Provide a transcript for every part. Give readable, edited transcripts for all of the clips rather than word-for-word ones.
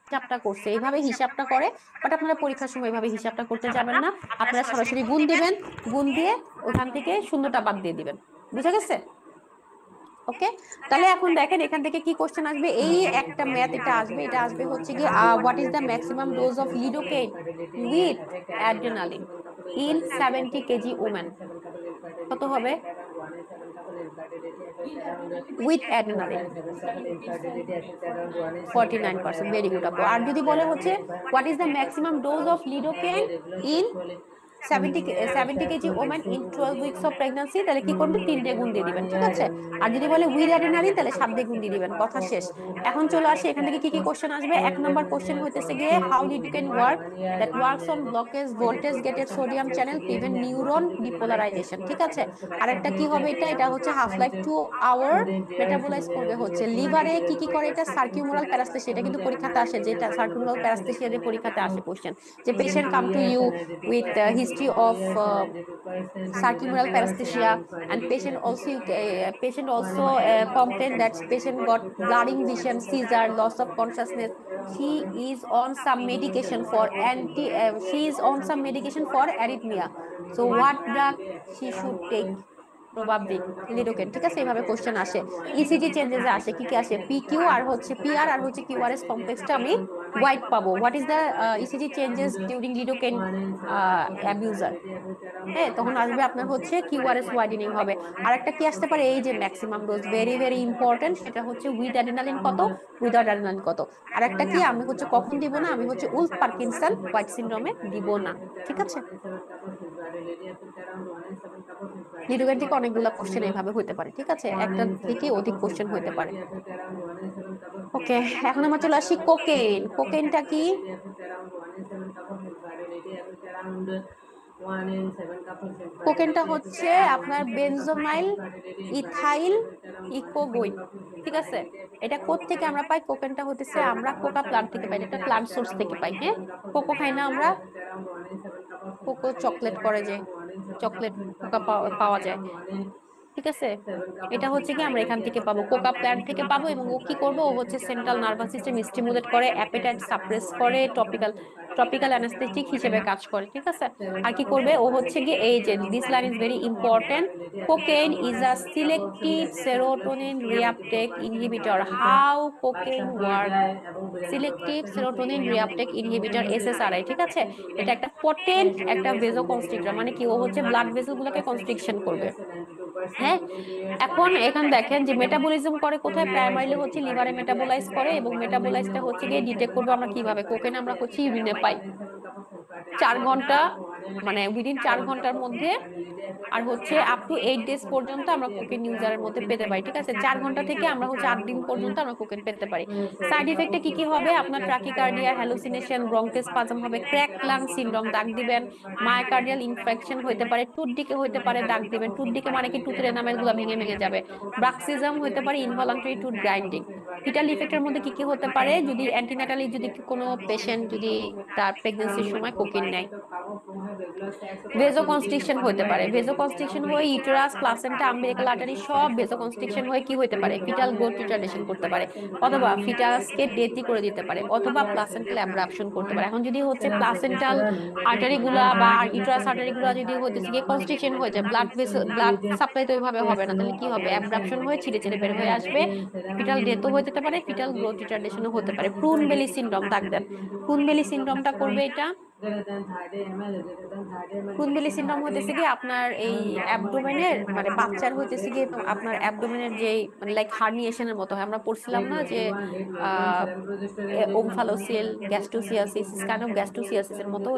হিসাবটা করছে, এইভাবে হিসাবটা করে। বাট আপনারা পরীক্ষার সময় এইভাবে হিসাবটা করতে যাবেন না, আপনারা সরাসরি গুণ দিবেন, গুণ দিয়ে ওখান থেকে শূন্যটা বাদ দিয়ে দিবেন। বুঝা গেছে? ওকে, তাহলে এখন দেখেন এখান থেকে কি কোশ্চেন আসবে। এই একটা ম্যাথ এটা আসবে, এটা আসবে হচ্ছে কি what is the maximum dose of lidocaine with adrenaline in 70 KG women. কত হবে উইথ অ্যাড্রেনালিন? 49%, ভেরি গুড আপু। আর যদি বলে হচ্ছে what is the maximum dose of lidocaine in 70 KG women in 12 weeks of pregnancy, তাহলে কি করবেন 3 দিয়ে গুণ দিয়ে দিবেন, ঠিক আছে। আর যদি বলে উইথ অ্যাড্রেনালিন তাহলে 7 দিয়ে গুণ দিয়ে দিবেন, কথা শেষ। এখন চলে আসে এখান থেকে কি কি কোশ্চেন আসবে। এক নম্বর কোশ্চেন হইতেছে গিয়ে how lidocaine work that works on blockage voltage gated sodium channel prevent neuron depolarisation, ঠিক আছে। আরেকটা কি হবে, এটা এটা হচ্ছে হাফ লাইফ 2 আওয়ার মেটাবোলাইজ করবে হচ্ছে লিভারে কি কি করে, এটা সার্কিউমোরাল প্যারাস্থেসিয়া। এটা কিন্তু পরীক্ষাতে আসে, যেটা সার্কিউমোরাল প্যারাস্থেসিয়া যে পরীক্ষাতে আসে কোশ্চেন, যে patient come to you with history of circumferal paresthesia, and patient also complained that patient got blurring vision, seizure, loss of consciousness. She is on some medication for she is on some medication for arrhythmia, so what drug she should take? Probably lidocaine, ঠিক আছে। এইভাবে question আসে। ECG changes আসে, কি কি আসে, PQ আর হচ্ছে PR আর হচ্ছে কিউআরএস কমপ্লেক্সটা আমি হোয়াইট পাবো। What is the ECG changes during lidocaine abuser? হ্যাঁ, তখন আসবে আপনার হচ্ছে কিউআরএস ওয়াইডেনিং হবে। আর একটা কি আসতে পারে, এই যে maximum dose, very very important, সেটা হচ্ছে উইথ অ্যাড্রেনালিন কত, উইদাউট অ্যাড্রেনালিন কত। আর একটা কি আমি হচ্ছে কখন দিব না, আমি হচ্ছে উলফ পার্কিনসন হোয়াইট সিনড্রোমে দিব না, ঠিক আছে। লিডোকেন থেকে অনেকগুলা কোশ্চেন এইভাবে হতে পারে, ঠিক আছে, একটা থেকে অধিক কোশ্চেন হতে পারে। ওকে, এখন আমরা চলে আসি কোকেইন। কোকেইনটা কি? কোকেনটা হচ্ছে আপনার বেনজোনাইল ইথাইল ইকোগুইন, ঠিক আছে। এটা কোত্থেকে আমরা পাই? কোকেনটা হতেছে আমরা কোকা প্লান্ট থেকে পাই, এটা প্লান্ট সোর্স থেকে পাই। হ্যাঁ, কোকো খাই না আমরা, কোকো চকলেট করে যে চকলেট কোকা পাওয়া যায়, ঠিক আছে। এটা হচ্ছে কি আমরা এখান থেকে পাবো, কোকা প্ল্যান্ট থেকে পাবো। এবং ও কি করবো, ও হচ্ছে সেন্ট্রাল নার্ভাস সিস্টেম স্টিমুলেট করে, অ্যাপেটাইট সাপ্রেস করে, টপিক্যাল অ্যানাস্থেটিক হিসেবে কাজ করে, ঠিক আছে। আর কি করবে, ও হচ্ছে কি এই যে this line is very important, cocaine is a selective serotonin reuptake inhibitor. How cocaine work? Selective serotonin reuptake inhibitor, SSRI, ঠিক আছে। এটা একটা পটেন্ট একটা ভেজোকনস্ট্রিক্টর, মানে কি ও হচ্ছে ব্লাড ভেসেল গুলোকে কনস্ট্রিকশন করবে। হ্যাঁ, এখন এখানে দেখেন যে মেটাবলিজম করে কোথায়, প্রাইমারিলি হচ্ছে লিভারে মেটাবোলাইজ করে, এবং মেটাবোলাইজটা হচ্ছে গিয়ে ডিটেক্ট করবো আমরা কিভাবে, কোকেন আমরা হচ্ছে ইউরিনে পাই 4 ঘন্টা, মানে উইদিন 4 ঘন্টার মধ্যে। আর হচ্ছে আপ টু 8 ডেজ পর্যন্ত আমরা কোকেন ইউজারের মধ্যে পেতে পারি, ঠিক আছে। 4 ঘন্টা থেকে আমরা হচ্ছে 8 দিন পর্যন্ত আমরা কোকেন পেতে পারি। সাইড ইফেক্টে কি কি হবে, আপনার ট্রাকিকার্ডিয়া, হ্যালুসিনেশন, ব্রঙ্কোস্পাজম হবে, ক্র্যাক লাং সিনড্রোম দাগ দিবেন, মায়োকার্ডিয়াল ইনফেকশন হতে পারে, টুথ ডিকে হতে পারে দাগ দিবেন। টুথ ডিকে মানে কি টুথের এনামেল গুলো ভেঙে ভেঙে যাবে। ব্রাক্সিজম হতে পারে, ইনভলান্টারি টুথ গ্রাইন্ডিং। ফিটাল ইফেক্টের মধ্যে কি কি হতে পারে, যদি অ্যান্টিনাটালি যদি কোনো পেশেন্ট যদি তার প্রেগন্যান্সির সময় কোকেন নেয়। ভেজোকনস্ট্রিকশন হতে পারে, ভেজোকনস্ট্রিকশন হয়ে ইউটেরাস, প্লাসেন্টা, আম্বিলিকাল আর্টারি সব ভেজোকনস্ট্রিকশন হয়ে কি হতে পারে, ফিটাল গ্রোথ রিটার্ডেশন করতে পারে, অথবা ফিটাসকে ডেথই করে দিতে পারে, অথবা প্লাসেন্টাল অ্যাব্রাপশন করতে পারে। এখন যদি হচ্ছে প্লাসেন্টাল আর্টারি গুলা বা ইউটেরাস আর্টারি গুলা যদি হইতেছে গিয়ে কনস্ট্রিকশন হয়ে যায়, ব্লাড সাপ্লাই তো ওইভাবে হবে না, তাহলে কি হবে, অ্যাব্রাপশন হয়ে ছিঁড়ে ছিঁড়ে বের হয়ে আসবে, ফিটাল ডেথও হয়ে যেতে পারে, ফিটাল গ্রোথ রিটার্ডেশনও হতে পারে। প্রুন বেলি সিনড্রোম দাগ দেন, প্রুন বেলি সিনড্রোমটা করবে এটা, কুনবেলি সিনড্রোম হইতেছে কি আপনার এই অ্যাবডোমেনের মানে বাচ্চার হইতেছে কি আপনার অ্যাবডোমেনের যে মানে লাইক হার্নিয়েশনের মতো হয়। আমরা পড়ছিলাম না যে আহ ওমফালোসিল গ্যাস্ট্রোসিয়াসিস, কাইন্ড অফ গ্যাস্ট্রোসিয়াসিস এর মতো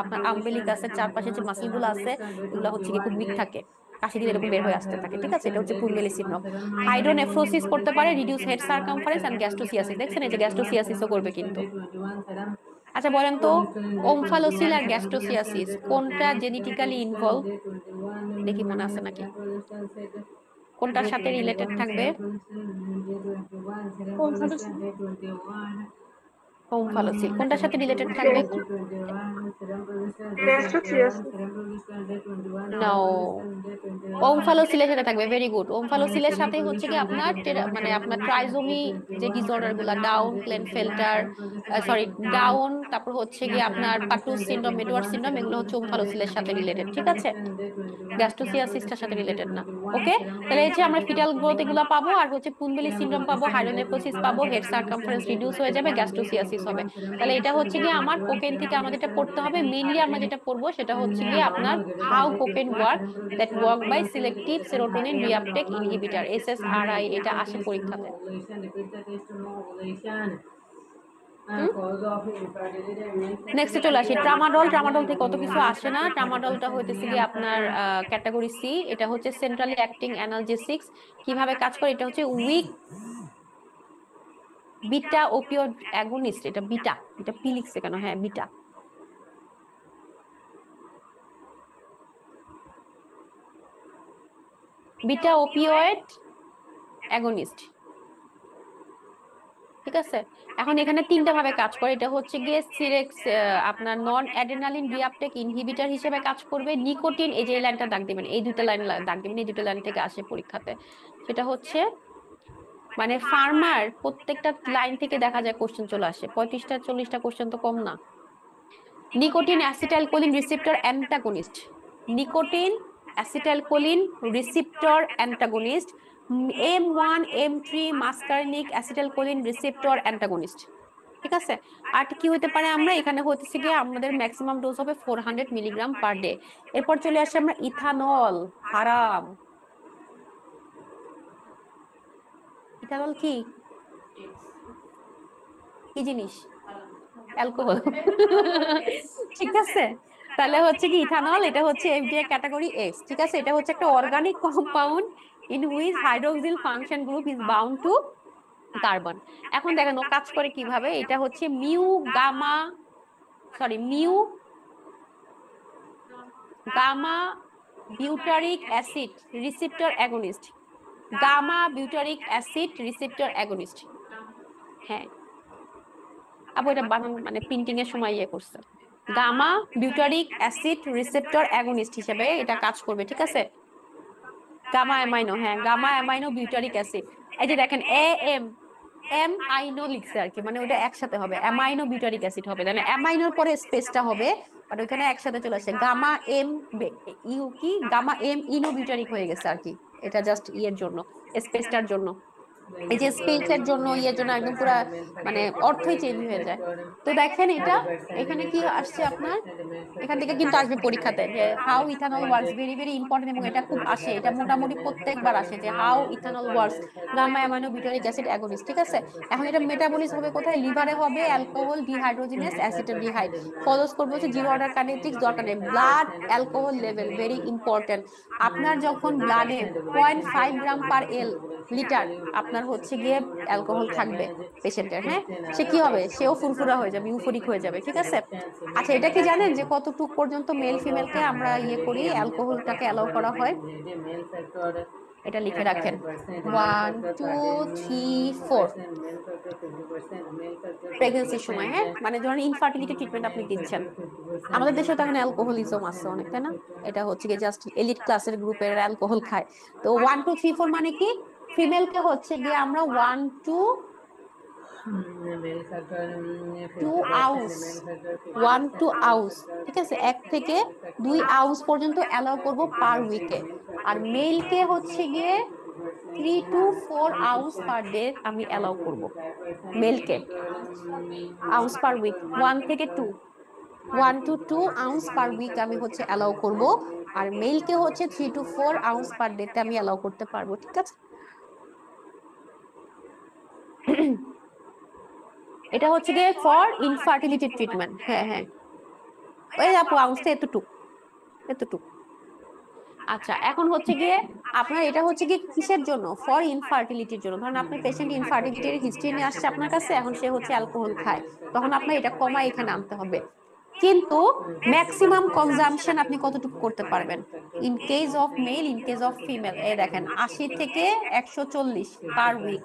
আপনার আম্বেলিকাসের চারপাশে যে মাসল গুলো আছে এগুলো হচ্ছে কি খুব উইক থাকে, কাশি দিলে এরকম বের হয়ে আসতে থাকে, ঠিক আছে। এটা হচ্ছে কুনবেলি সিনড্রোম। হাইড্রোনেফ্রোসিস করতে পারে, রিডিউস হেড সারকামফারেন্স এন্ড গ্যাস্ট্রোসিয়াসিস। দেখছেন এই যে গ্যাস্ট্রোসিয়াসিসও করবে কিন্তু। আচ্ছা বলেন তো, ওমফালোসিল আর গ্যাস্ট্রোসিয়াসিস কোনটা জেনেটিক্যালি ইনভলভ? দেখি মনে আছে নাকি, কোনটার সাথে রিলেটেড থাকবে? ওমফালোসিল কোনটার সাথে রিলেটেড থাকবে? নাও, ওমফালোসিলের সাথে থাকবে। Very good. ওমফালোসিলের সাথে হচ্ছে কি আপনার মানে আপনার ট্রাইজোমি যে ডিসঅর্ডার গুলা, ডাউন ক্লেনফেল্টার, সরি ডাউন, তারপর হচ্ছে কি আপনার পাটুস সিনড্রোম, এডওয়ার্ড সিনড্রোম, এগুলো হচ্ছে ওমফালোসিলের সাথে রিলেটেড, ঠিক আছে? গ্যাস্ট্রোসিয়াসিসটার সাথে রিলেটেড না। ওকে, তাহলে এই যে আমরা ফিটাল গ্রোথ এগুলো পাবো, আর হচ্ছে পুনবেলি সিনড্রোম পাবো, হাইড্রোনেফ্রোসিস পাবো, হেড সার্কামফারেন্স রিডিউস হয়ে যাবে, গ্যাস্ট্রোসিয়াসিস হবে। তাহলে এটা হচ্ছে গিয়ে আমার কোকেন থেকে আমাদের এটা পড়তে হবে। মেইনলি আমরা যেটা পড়বো সেটা হচ্ছে গিয়ে আপনার how cocaine work, that work by selective serotonin reuptake inhibitor, SSRI, এটা আসে পরীক্ষাতে। নেক্সটে চলে আসি ট্রামাডল। ট্রামাডল থেকে কত কিছু আসে না। ট্রামাডলটা হইতেছে কি আপনার ক্যাটাগরি সি। এটা হচ্ছে সেন্ট্রালি অ্যাক্টিং অ্যানালজেসিক্স। কিভাবে কাজ করে? এটা হচ্ছে উইক বিটা ওপিওয়েড অ্যাগনিস্ট। এটা বিটা, এটা পি লিখছে কেন? হ্যাঁ, বিটা। বিটা ওপিওয়েড অ্যাগনিস্ট, ঠিক আছে? এখন এখানে তিনটা ভাবে কাজ করে। এটা হচ্ছে গিয়ে সিরেক্স আপনার নন অ্যাড্রেনালিন রিআপটেক ইনহিবিটর হিসেবে কাজ করবে। নিকোটিন, এই যে এই লাইনটা দাগ দিবেন, এই দুটো লাইন দাগ দিবেন, এই দুটো লাইন থেকে আসে পরীক্ষাতে। সেটা হচ্ছে মানে ফার্মার প্রত্যেকটা লাইন থেকে দেখা যায় কোশ্চেন চলে আসে, 35টা 40টা কোশ্চেন তো কম না। Nicotine acetylcholine receptor antagonist, nicotine acetylcholine receptor antagonist, M1 M3 muscarinic acetylcholine receptor antagonist, ঠিক আছে? আর কি হতে পারে? আমরা এখানে হচ্ছে গিয়ে আমাদের ম্যাক্সিমাম ডোজ হবে 400 মিলিগ্রাম পার ডে। এরপর চলে আসে আমরা ইথানল। হারাম। ইথানল কি কি জিনিস? অ্যালকোহল। ঠিক আছে, তাহলে হচ্ছে কি ইথানল, এটা হচ্ছে এফডিএ ক্যাটাগরি এক্স, ঠিক আছে? এটা হচ্ছে একটা organic compound in which hydroxyl function group is bound to carbon. এখন দেখেন ও কাজ করে কিভাবে। এটা হচ্ছে mu gamma butyric acid receptor agonist, gamma butyric acid receptor agonist. হ্যাঁ, আবার এটা বানান মানে প্রিন্টিং এর সময় ইয়ে করছে। Gamma butyric acid receptor agonist হিসেবে এটা কাজ করবে, ঠিক আছে? গামা অ্যামাইনো, হ্যাঁ, গামা অ্যামাইনো বিউটারিক অ্যাসিড। এই যে দেখেন এম আইনো লিখছে আর কি, মানে ওটা একসাথে হবে, অ্যামাইনো বিউটারিক অ্যাসিড হবে, মানে অ্যামাইনোর পরে স্পেসটা হবে, বাট ওখানে একসাথে চলে আসে গামা এম ইউ, কি গামা এম ইনো বিউটারিক হয়ে গেছে আর কি। এটা জাস্ট ইয়ের জন্য, স্পেসটার জন্য, এই যে স্পেসের জন্য, ইয়ের জন্য একদম পুরো মানে অর্থই চেঞ্জ হয়ে যায়। তো দেখেন এটা এখানে কি আসছে আপনার, এখান থেকে কিন্তু আসবে পরীক্ষাতে যে how ethanol works, very very important, এবং এটা খুব আসে, এটা মোটামুটি প্রত্যেকবার আসে যে how ethanol works gamma amino butyric acid agonist, ঠিক আছে? এখন এটা মেটাবলিজ হবে কোথায়? লিভারে হবে, অ্যালকোহল ডিহাইড্রোজিনেস অ্যাসিটালডিহাইড। ফলোস করবে হচ্ছে জিরো অর্ডার কাইনেটিক্স, দরকার নেই। Blood alcohol level very important. আপনার যখন ব্লাডে 0.5 গ্রাম পার লিটার আপনার হচ্ছে গিয়ে অ্যালকোহল থাকবে পেশেন্টের, হ্যাঁ, সে কি হবে? সেও ফুরফুরা হয়ে যাবে, ইউফোরিক হয়ে যাবে, ঠিক আছে? আচ্ছা, এটা কি জানেন যে কতটুকু পর্যন্ত মেল ফিমেলকে আমরা ইয়ে করি, অ্যালকোহলটাকে অ্যালাউ করা হয়? এটা লিখে রাখেন, 1 2 3 4 প্রেগন্যান্সির সময়, হ্যাঁ, মানে ধরুন ইনফার্টিলিটি ট্রিটমেন্ট আপনি দিচ্ছেন। আমাদের দেশে তো এখন অ্যালকোহলিজম আছে অনেক, তাই না? এটা হচ্ছে কি জাস্ট এলিট ক্লাসের গ্রুপের অ্যালকোহল খায়। তো 1 2 3 4 মানে কি? ফিমেলকে হচ্ছে গিয়ে আমরা 1 2 আউন্স, 1 2 আউন্স, ঠিক আছে, 1 থেকে 2 আউন্স পর্যন্ত অ্যালাউ করব পার উইকে। আর মেলকে হচ্ছে গিয়ে 3 to 4 আউন্স পার ডে আমি অ্যালাউ করব মেলকে, আউন্স পার উইক, 1 থেকে 2, 1 to 2 আউন্স পার উইক আমি হচ্ছে অ্যালাউ করব। আর মেলকে হচ্ছে 3 to 4 আউন্স পার ডে তে আমি অ্যালাউ করতে পারবো, ঠিক আছে? এটা হচ্ছে গিয়ে ফর ইনফার্টিলিটি ট্রিটমেন্ট। হ্যাঁ হ্যাঁ, ওই আপু আউন্সটা এতটুক এতটুক। আচ্ছা, এখন হচ্ছে গিয়ে আপনার এটা হচ্ছে গিয়ে কিসের জন্য? ফর ইনফার্টিলিটির জন্য। ধরেন আপনার পেশেন্ট ইনফার্টিলিটির হিস্ট্রি নিয়ে আসছে আপনার কাছে, এখন সে হচ্ছে অ্যালকোহল খায়, তখন আপনার এটা কমায় এখানে আনতে হবে। কিন্তু ম্যাক্সিমাম কনজাম্পশন আপনি কতটুকু করতে পারবেন in case of male, in case of female. এই দেখেন 80 থেকে 140 পার উইক।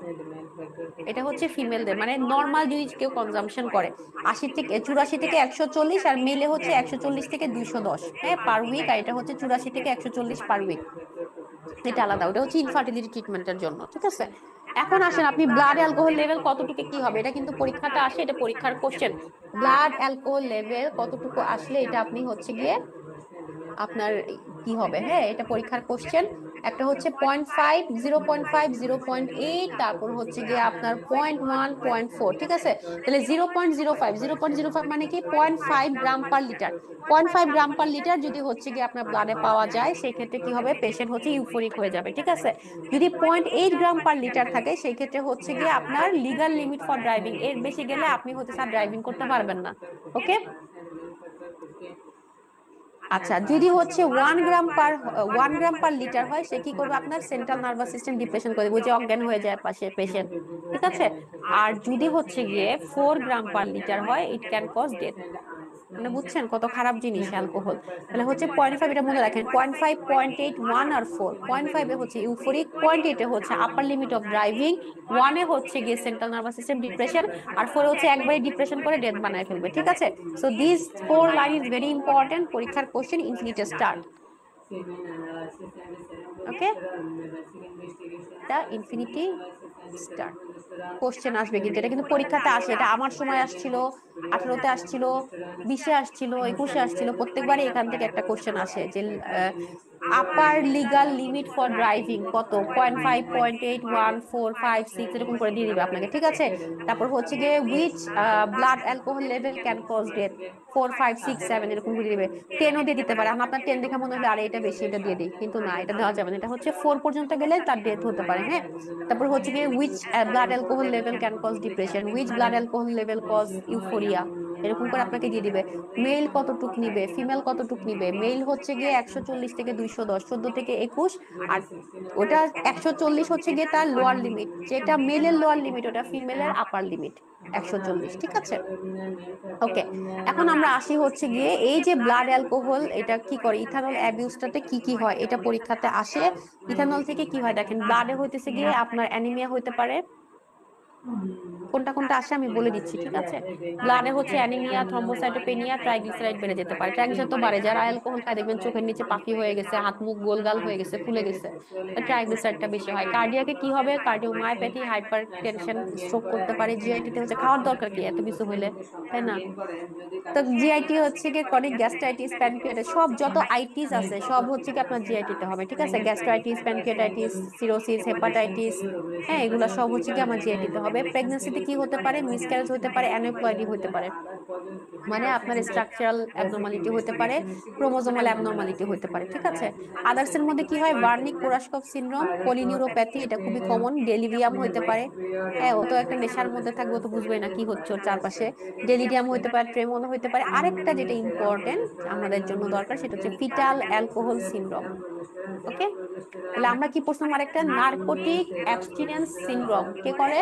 এটা হচ্ছে ফিমেলদের, মানে নর্মাল যদি কেউ কনজাম্পশন করে 80 থেকে 84 থেকে 140, আর মেলে হচ্ছে 140 থেকে 210, হ্যাঁ, পার উইক। আর এটা হচ্ছে 84 থেকে 140 পার উইক। এটা আলাদা, ওটা হচ্ছে ইনফার্টিলিটি ট্রিটমেন্টের জন্য, ঠিক আছে। এখন আসেন আপনি ব্লাড অ্যালকোহল লেভেল কতটুকু কি হবে, এটা কিন্তু পরীক্ষাতে আসে, এটা পরীক্ষার কোশ্চেন। ব্লাড অ্যালকোহল লেভেল কতটুকু আসলে এটা আপনি হচ্ছে গিয়ে আপনার কি হবে, হ্যাঁ, এটা পরীক্ষার কোশ্চেন। একটা হচ্ছে 0.5, 0.5, 0.8, তারপর হচ্ছে গিয়ে আপনার 0.1, 0.4, ঠিক আছে। তাহলে 0.05, 0.05 মানে কি 0.5 গ্রাম পার লিটার। 0.5 গ্রাম পার লিটার যদি হচ্ছে গিয়ে আপনার ব্লাডে পাওয়া যায়, সেই ক্ষেত্রে কি হবে, পেশেন্ট হচ্ছে ইউফোরিক হয়ে যাবে, ঠিক আছে। যদি 0.8 গ্রাম পার লিটার থাকে, সেই ক্ষেত্রে হচ্ছে গিয়ে আপনার লিগাল লিমিট ফর ড্রাইভিং, এর বেশি গেলে আপনি হচ্ছে স্যার ড্রাইভিং করতে পারবেন না। ওকে। আচ্ছা, যদি হচ্ছে 1 গ্রাম পার লিটার হয়, সে কি করবে, আপনার সেন্ট্রাল নার্ভাস সিস্টেম ডিপ্রেশন করে দেবে, যে অজ্ঞান হয়ে যায় পাশে পেশেন্ট, ঠিক আছে। আর যদি হচ্ছে গিয়ে 4 গ্রাম পার লিটার হয়, ইট ক্যান কজ ডেথ। মানে বুঝছেন কত খারাপ জিনিস অ্যালকোহল। তাহলে হচ্ছে 0.5, এটা মনে রাখেন, 0.5, 0.8, 1 আর 4। 0.5 এ হচ্ছে ইউফোরিক, 0.8 এ হচ্ছে আপার লিমিট অফ ড্রাইভিং, 1 এ হচ্ছে গিয়ে সেন্ট্রাল নার্ভাস সিস্টেম ডিপ্রেশন, আর 4 এ হচ্ছে একবারে ডিপ্রেশন করে ডেথ বানায় ফেলবে, ঠিক আছে। So this 4 line is very important, পরীক্ষার কোশ্চেন ইনফিনিটি স্টার্ট। ওকে, এটা ইনফিনিটি স্টার্ট কোশ্চেন আসবে, কিন্তু এটা কিন্তু পরীক্ষাতে আসে, এটা আমার সময় আসছিল, 18-তে আসছিল, 20-এ আসছিল, 21-এ আসছিল, প্রত্যেকবারই এখান থেকে একটা কোশ্চেন আসে যে আপার লিগাল লিমিট ফর ড্রাইভিং কত, 0.5, 0.8, 1, 4, 5, 6 এরকম করে দিয়ে দিবে আপনাকে, ঠিক আছে। তারপর হচ্ছে গিয়ে which blood alcohol level can cause death, 4, 5, 6, 7 এরকম করে দিবে। 10ও দিয়ে দিতে পারে, আপনার 10 দেখে মনে হলে আরে এটা বেশি, এটা দিয়ে দিই, কিন্তু না, এটা দেওয়া যাবে না, এটা হচ্ছে 4 পর্যন্ত গেলে তার ডেথ হতে পারে, হ্যাঁ। তারপর হচ্ছে গিয়ে which blood alcohol level can cause depression, which blood alcohol level cause euphoria, এরকম করে আপনাকে দিয়ে দিবে। মেল কতটুক নিবে, ফিমেল কতটুক নিবে। মেল হচ্ছে গিয়ে 140 থেকে 210, 14 থেকে 21। আর ওটা 140 হচ্ছে গিয়ে তার লোয়ার লিমিট, যেটা মেলের লোয়ার লিমিট ওটা ফিমেলের আপার লিমিট 140, ঠিক আছে। ওকে, এখন আমরা আসি হচ্ছে গিয়ে এই যে ব্লাড অ্যালকোহল, এটা কি করে, ইথানল অ্যাবিউজটাতে কি কি হয়, এটা পরীক্ষাতে আসে। ইথানল থেকে কি হয় দেখেন, ব্লাডে হইতেছে গিয়ে আপনার অ্যানিমিয়া হইতে পারে, কোনটা কোনটা আসে আমি বলে দিচ্ছি, ঠিক আছে। ব্লাডে হচ্ছে অ্যানিমিয়া, থ্রম্বোসাইটোপেনিয়া, ট্রাইগ্লিসারাইড বেড়ে যেতে পারে, ট্রাইগ্লিসারাইড তো বাড়ে, যারা অ্যালকোহল খায় দেখবেন চোখের নিচে পাখি হয়ে গেছে, হাত মুখ গোলগাল হয়ে গেছে, ফুলে গেছে, ট্রাইগ্লিসারাইডটা বেশি হয়। কার্ডিয়াকে কি হবে, কার্ডিওমায়োপ্যাথি, হাইপার টেনশন, স্ট্রোক করতে পারে। জিআইটিতে হচ্ছে খাওয়ার দরকার কি এত কিছু হইলে, তাই না। তো জিআইটি হচ্ছে কি ক্রনিক গ্যাস্ট্রাইটিস, প্যানক্রিয়াটাইটিস, সব যত আইটিস আছে সব হচ্ছে কি আপনার জিআইটি তে হবে, ঠিক আছে। গ্যাস্ট্রাইটিস, প্যানক্রিয়াটাইটিস, সিরোসিস, হেপাটাইটিস, হ্যাঁ, এগুলা সব হচ্ছে কি আমার জিআইটি তে হবে। প্রেগন্যান্সিতে কি হতে পারে, মিসক্যারেজ হতে পারে, অ্যানিপ্লয়েডি হতে পারে, মানে আপনার স্ট্রাকচারাল অ্যাবনর্মালিটি হতে পারে, ক্রোমোজোমাল অ্যাবনর্মালিটি হতে পারে, ঠিক আছে। আদার্স এর মধ্যে কি হয়, ভার্নিক কোরাসকভ সিনড্রোম, পলিনিউরোপ্যাথি, এটা খুবই কমন, ডেলিরিয়াম হতে পারে, হ্যাঁ, ও তো একটা নেশার মধ্যে থাকবে, ও তো বুঝবে না কি হচ্ছে ওর চারপাশে। ডেলিরিয়াম হতে পারে, ট্রেমোলো হতে পারে। আরেকটা যেটা ইম্পর্টেন্ট আমাদের জন্য দরকার, সেটা হচ্ছে ফিটাল অ্যালকোহল সিনড্রোম। ওকে, তাহলে আমরা কি পড়ছিলাম, আরেকটা নার্কোটিক অ্যাবস্টিনেন্স সিনড্রোম কে করে,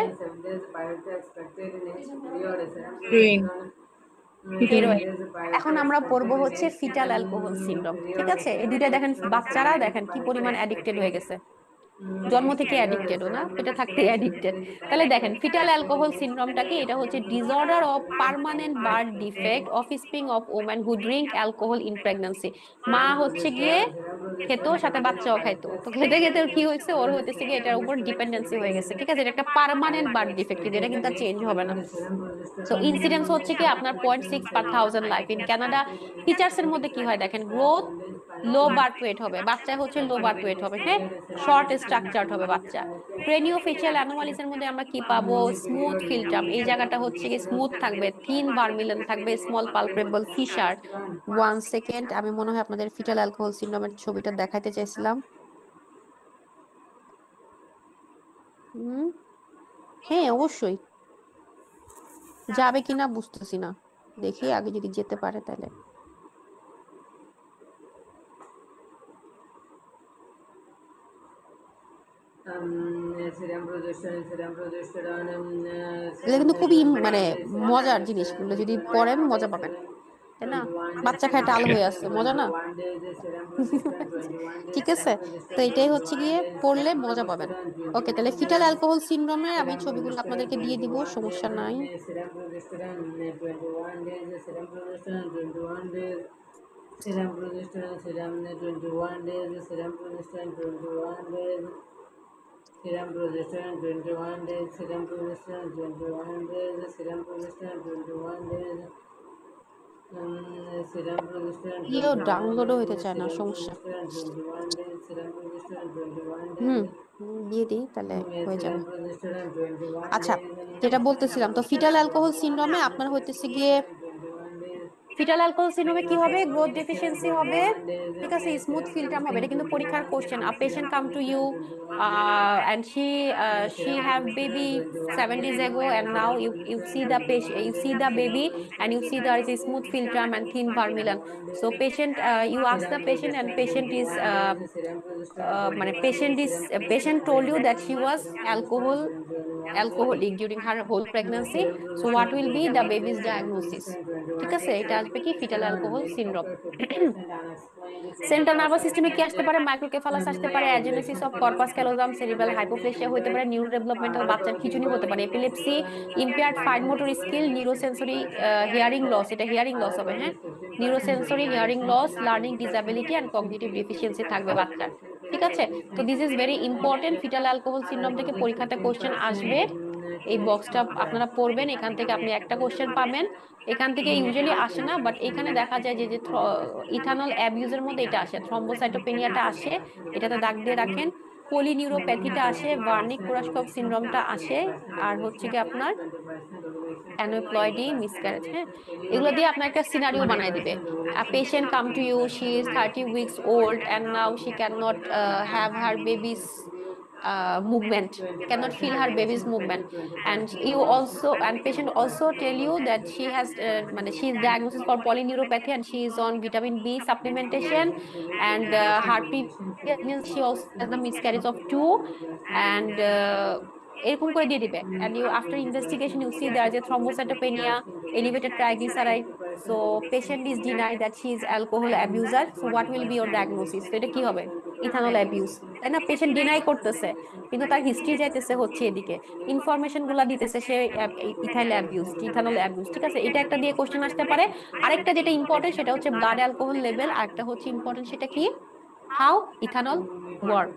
Ruin. Heroin. হেরোইন। এখন আমরা পড়বো হচ্ছে ফিটাল অ্যালকোহল সিনড্রোম, ঠিক আছে। এই দুইটা দেখেন, বাচ্চারা দেখেন কি পরিমাণ অ্যাডিক্টেড হয়ে গেছে, জন্ম থেকে অ্যাডিক্টেডও না, পেটে থাকতে অ্যাডিক্টেড। তাহলে দেখেন ফিটাল অ্যালকোহল সিনড্রোমটা কি, এটা হচ্ছে disorder of permanent birth defect of spring of women who drink alcohol in pregnancy. মা হচ্ছে গিয়ে খেতো, সাথে বাচ্চাও খাইতো, তো খেতে খেতে ওর কি হয়েছে, ওর হইতেছে গিয়ে এটার উপর ডিপেন্ডেন্সি হয়ে গেছে, ঠিক আছে। এটা একটা পার্মানেন্ট বার্থ ডিফেক্ট, কিন্তু এটা কিন্তু চেঞ্জ হবে না। সো ইনসিডেন্স হচ্ছে কি আপনার 0.6/1000 লাইফ ইন কানাডা। ফিচার্স এর মধ্যে কি হয় দেখেন, গ্রোথ, লো বার্থ ওয়েট হবে বাচ্চা, হচ্ছে লো বার্থ ওয়েট হবে, হ্যাঁ, শর্ট স্ট্রাকচার্ড হবে বাচ্চা। ক্রেনিওফেশিয়াল অ্যানোমালিস এর মধ্যে আমরা কি পাবো, স্মুথ ফিল্টাম, এই জায়গাটা হচ্ছে কি স্মুথ থাকবে, থিন ভার্মিলেন থাকবে, স্মল পালপেবল ফিশার। 1 সেকেন্ড, আমি মনে হয় আপনাদের ফিটাল অ্যালকোহল সিনড্রোমের ছবিটা দেখাইতে চাইছিলাম। হুম, হ্যাঁ অবশ্যই, যাবে কিনা বুঝতেছি না, দেখি আগে যদি যেতে পারে তাহলে। এগুলো কিন্তু খুবই মানে মজার জিনিসগুলো, যদি পড়েন মজা পাবেন। তাই না? বাচ্চা খায় টাল হয়ে আছে, মজা না? ঠিক আছে, তো এটাই হচ্ছে গিয়ে পড়লে মজা পাবেন। ওকে, তাহলে ফিটাল অ্যালকোহল সিনড্রোমে আমি ছবিগুলো আপনাদেরকে দিয়ে দিব, সমস্যা নাই। Serum progesterone, serum 21 days, serum progesterone 21 days, serum progesterone 21 days, serum progesterone 21 days, serum progesterone 21 days, serum progesterone ইও 21 ডাউনলোডও হইতে days, চায় না, serum সমস্যা। progesterone 21 days, serum progesterone 21 হুম, days, দিয়ে দিই তাহলে হয়ে যাবে। serum progesterone 21 আচ্ছা, days, যেটা বলতেছিলাম, তো ফিটাল serum অ্যালকোহল 21 সিনড্রোমে days, আপনার serum হইতেছে গিয়ে progesterone 21 days, ফিটাল অ্যালকোহল সিনড্রোমে কি হবে? serum গ্রোথ progesterone ডেফিসিয়েন্সি হবে, 21 days, ঠিক আছে, স্মুথ serum ফিল্টার হবে। এটা কিন্তু progesterone পরীক্ষার 21 question. days, a patient serum come to you progesterone 21 days, and she serum have baby progesterone 21 7 days days, ago, and now serum you progesterone see the patient, 21 you see days, the serum baby, and you progesterone see there is 21 a smooth days, filtrum and thin serum vermilion. progesterone 21 So days, patient, you ask the serum patient, and progesterone patient is 21 days, serum progesterone মানে 21 patient days, is serum patient progesterone told you that 21 she days, was serum progesterone 21 days, alcoholic during her whole pregnancy. serum So what progesterone will be the 21 baby's days, serum diagnosis? progesterone ঠিক 21 আছে, days, এটা serum আসবে কি fetal progesterone alcohol syndrome. 50% unexplained, central nervous 20% সিস্টেমে কি আসতে explained, পারে? Microcephalus আসতে পারে, agenesis ovulation of failure, corpus callosum, cerebral hypoplasia হতে পারে, নিউরো ডেভেলপমেন্টাল, বাচ্চার খিঁচুনি হতে পারে, epilepsy, impaired fine motor skill, neurosensory hearing loss, এটা হিয়ারিং লস হবে, হ্যাঁ, neurosensory hearing loss, learning disability and cognitive deficiency থাকবে বাচ্চার। ঠিক আছে, তো this is very important. Fetal alcohol syndrome থেকে পরীক্ষাতে কোশ্চেন আসবে, এই বক্সটা আপনারা পড়বেন, এখান থেকে আপনি একটা কোশ্চেন পাবেন। এখান থেকে ইউজুয়ালি আসে না, বাট এখানে দেখা যায় যে যে ইথানল অ্যাবিউজের মধ্যে এটা আসে, থ্রম্বোসাইটোপেনিয়াটা আসে, এটাতে দাগ দিয়ে রাখেন, পলিনিউরোপ্যাথিটা আসে, ভার্নিক কোরাসকভ সিনড্রোমটা আসে, আর হচ্ছে কি আপনার অ্যানোপ্লয়েডি মিসক্যারেজ, হ্যাঁ, এগুলো দিয়ে আপনার একটা সিনারিও বানায় দিবে। A patient come to you, she is 30 weeks old and now she cannot have her baby's movement, cannot feel her baby's movement, and you also, and patient also tell you that she has মানে she is diagnosed for polyneuropathy and she is on vitamin B supplementation, and her previous she also has the miscarriage of two, and এরকম করে দিয়ে দিবে, and you after investigation you see there is a thrombocytopenia, elevated triglyceride, so patient is denied that she is alcohol abuser, so what will be your diagnosis? তো এটা কি হবে? Ethanol abuse, তাই না? পেশেন্ট ডিনাই করতেছে, কিন্তু তার history যাইতেছে হচ্ছে এদিকে, ইনফরমেশন গুলা দিতেছে সে ইথাইল অ্যাবিউজ, ইথানল অ্যাবিউজ। ঠিক আছে, এটা একটা দিয়ে কোশ্চেন আসতে পারে। আরেকটা যেটা ইম্পর্টেন্ট সেটা হচ্ছে ব্লাড অ্যালকোহল লেভেল, আরেকটা হচ্ছে ইম্পর্টেন্ট, সেটা কি? How ethanol work,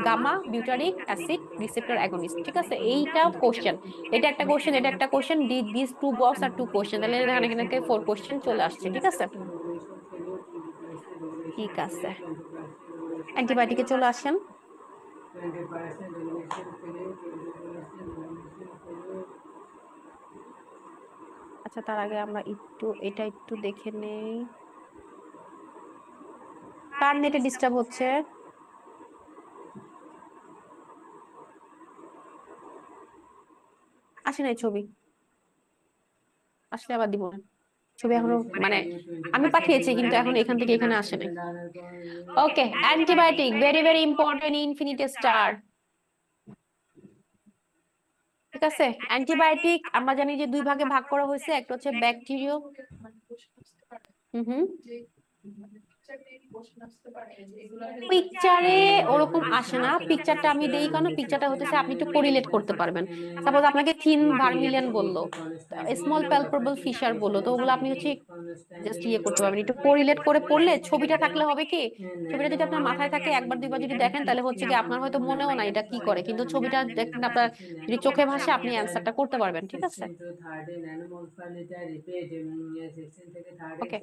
gamma butyric acid receptor agonist. ঠিক আছে, এইটা কোশ্চেন, এটা একটা কোশ্চেন, এটা একটা কোশ্চেন, দিস টু বক্স আর টু কোশ্চেন, তাহলে এখানে এখানে 4 কোশ্চেন চলে আসছে। ঠিক আছে, ঠিক আছে, অ্যান্টিবায়োটিকে চলে আসেন। আচ্ছা, তার আগে আমরা একটু এটা একটু দেখে নেই, কার নেটে ডিস্টার্ব হচ্ছে? আসে নাই ছবি, আসলে আবার দিব না। ছবি এখনো মানে আমি পাঠিয়েছি, কিন্তু এখন এখান থেকে এখানে আসে নাই। Okay, antibiotic very very important, infinity star. ঠিক আছে, অ্যান্টিবায়োটিক আমরা জানি যে দুই ভাগে ভাগ করা হয়েছে, একটা হচ্ছে ব্যাকটেরিয়া, হুম, পিকচারে ওরকম আসে না, পিকচারটা আমি দেই কারণ পিকচারটা হচ্ছে আপনি একটু কোরিলেট করতে পারবেন। সাপোজ আপনাকে থিন ভার্মিলিয়ন বললো, স্মল প্যালপেবল ফিশার বললো, তো ওগুলো আপনি হচ্ছে জাস্ট ইয়ে করতে পারবেন, একটু কোরিলেট করে পড়লে, ছবিটা থাকলে হবে কি, ছবিটা যদি আপনার মাথায় থাকে একবার দুইবার যদি দেখেন তাহলে হচ্ছে কি আপনার হয়তো মনেও না এটা কি করে, কিন্তু ছবিটা দেখেন আপনার যদি চোখে ভাসে আপনি অ্যান্সারটা করতে পারবেন। ঠিক আছে, ওকে,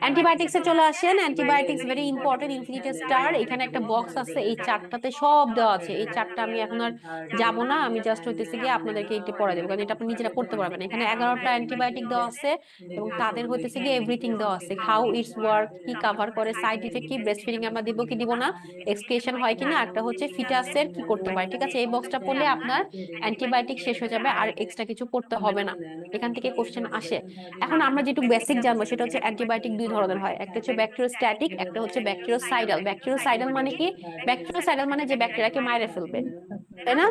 অ্যান্টিবায়োটিক্সে চলে আসেন। Antibiotics very important, infinity star. এখানে একটা বক্স আছে, এই চারটাতে সব দেওয়া আছে, এই চারটা আমি এখন আর যাব না, আমি জাস্ট হইতেছে গিয়ে আপনাদেরকে একটু পড়া দেবো, কারণ এটা আপনি নিজেরা পড়তে পারবেন। এখানে 11টা অ্যান্টিবায়োটিক দেওয়া আছে এবং তাদের হইতেছে গিয়ে এভরিথিং দেওয়া আছে, হাউ ইটস ওয়ার্ক, কি কাভার করে, সাইড ইফেক্ট কি, ব্রেস্ট ফিডিং আমরা দিব কি দিব না, এক্সক্রিয়েশন হয় কিনা, একটা হচ্ছে ফিটাসের কি করতে পারে। ঠিক আছে, এই বক্সটা পড়লে আপনার অ্যান্টিবায়োটিক শেষ হয়ে যাবে, আর এক্সট্রা কিছু পড়তে হবে না, এখান থেকে কোশ্চেন আসে। এখন আমরা যেটুকু বেসিক জানবো সেটা হচ্ছে অ্যান্টিবায়োটিক দুই ধরনের হয়, একটা হচ্ছে ব্যাকটেরিওস্ট্যাটিক, একটা একটা হচ্ছে ব্যাকটেরিওসাইডাল। ব্যাকটেরিওসাইডাল মানে কি? ব্যাকটেরিওসাইডাল মানে যে ব্যাকটেরিয়াকে মাইরে ফেলবে, তাই না?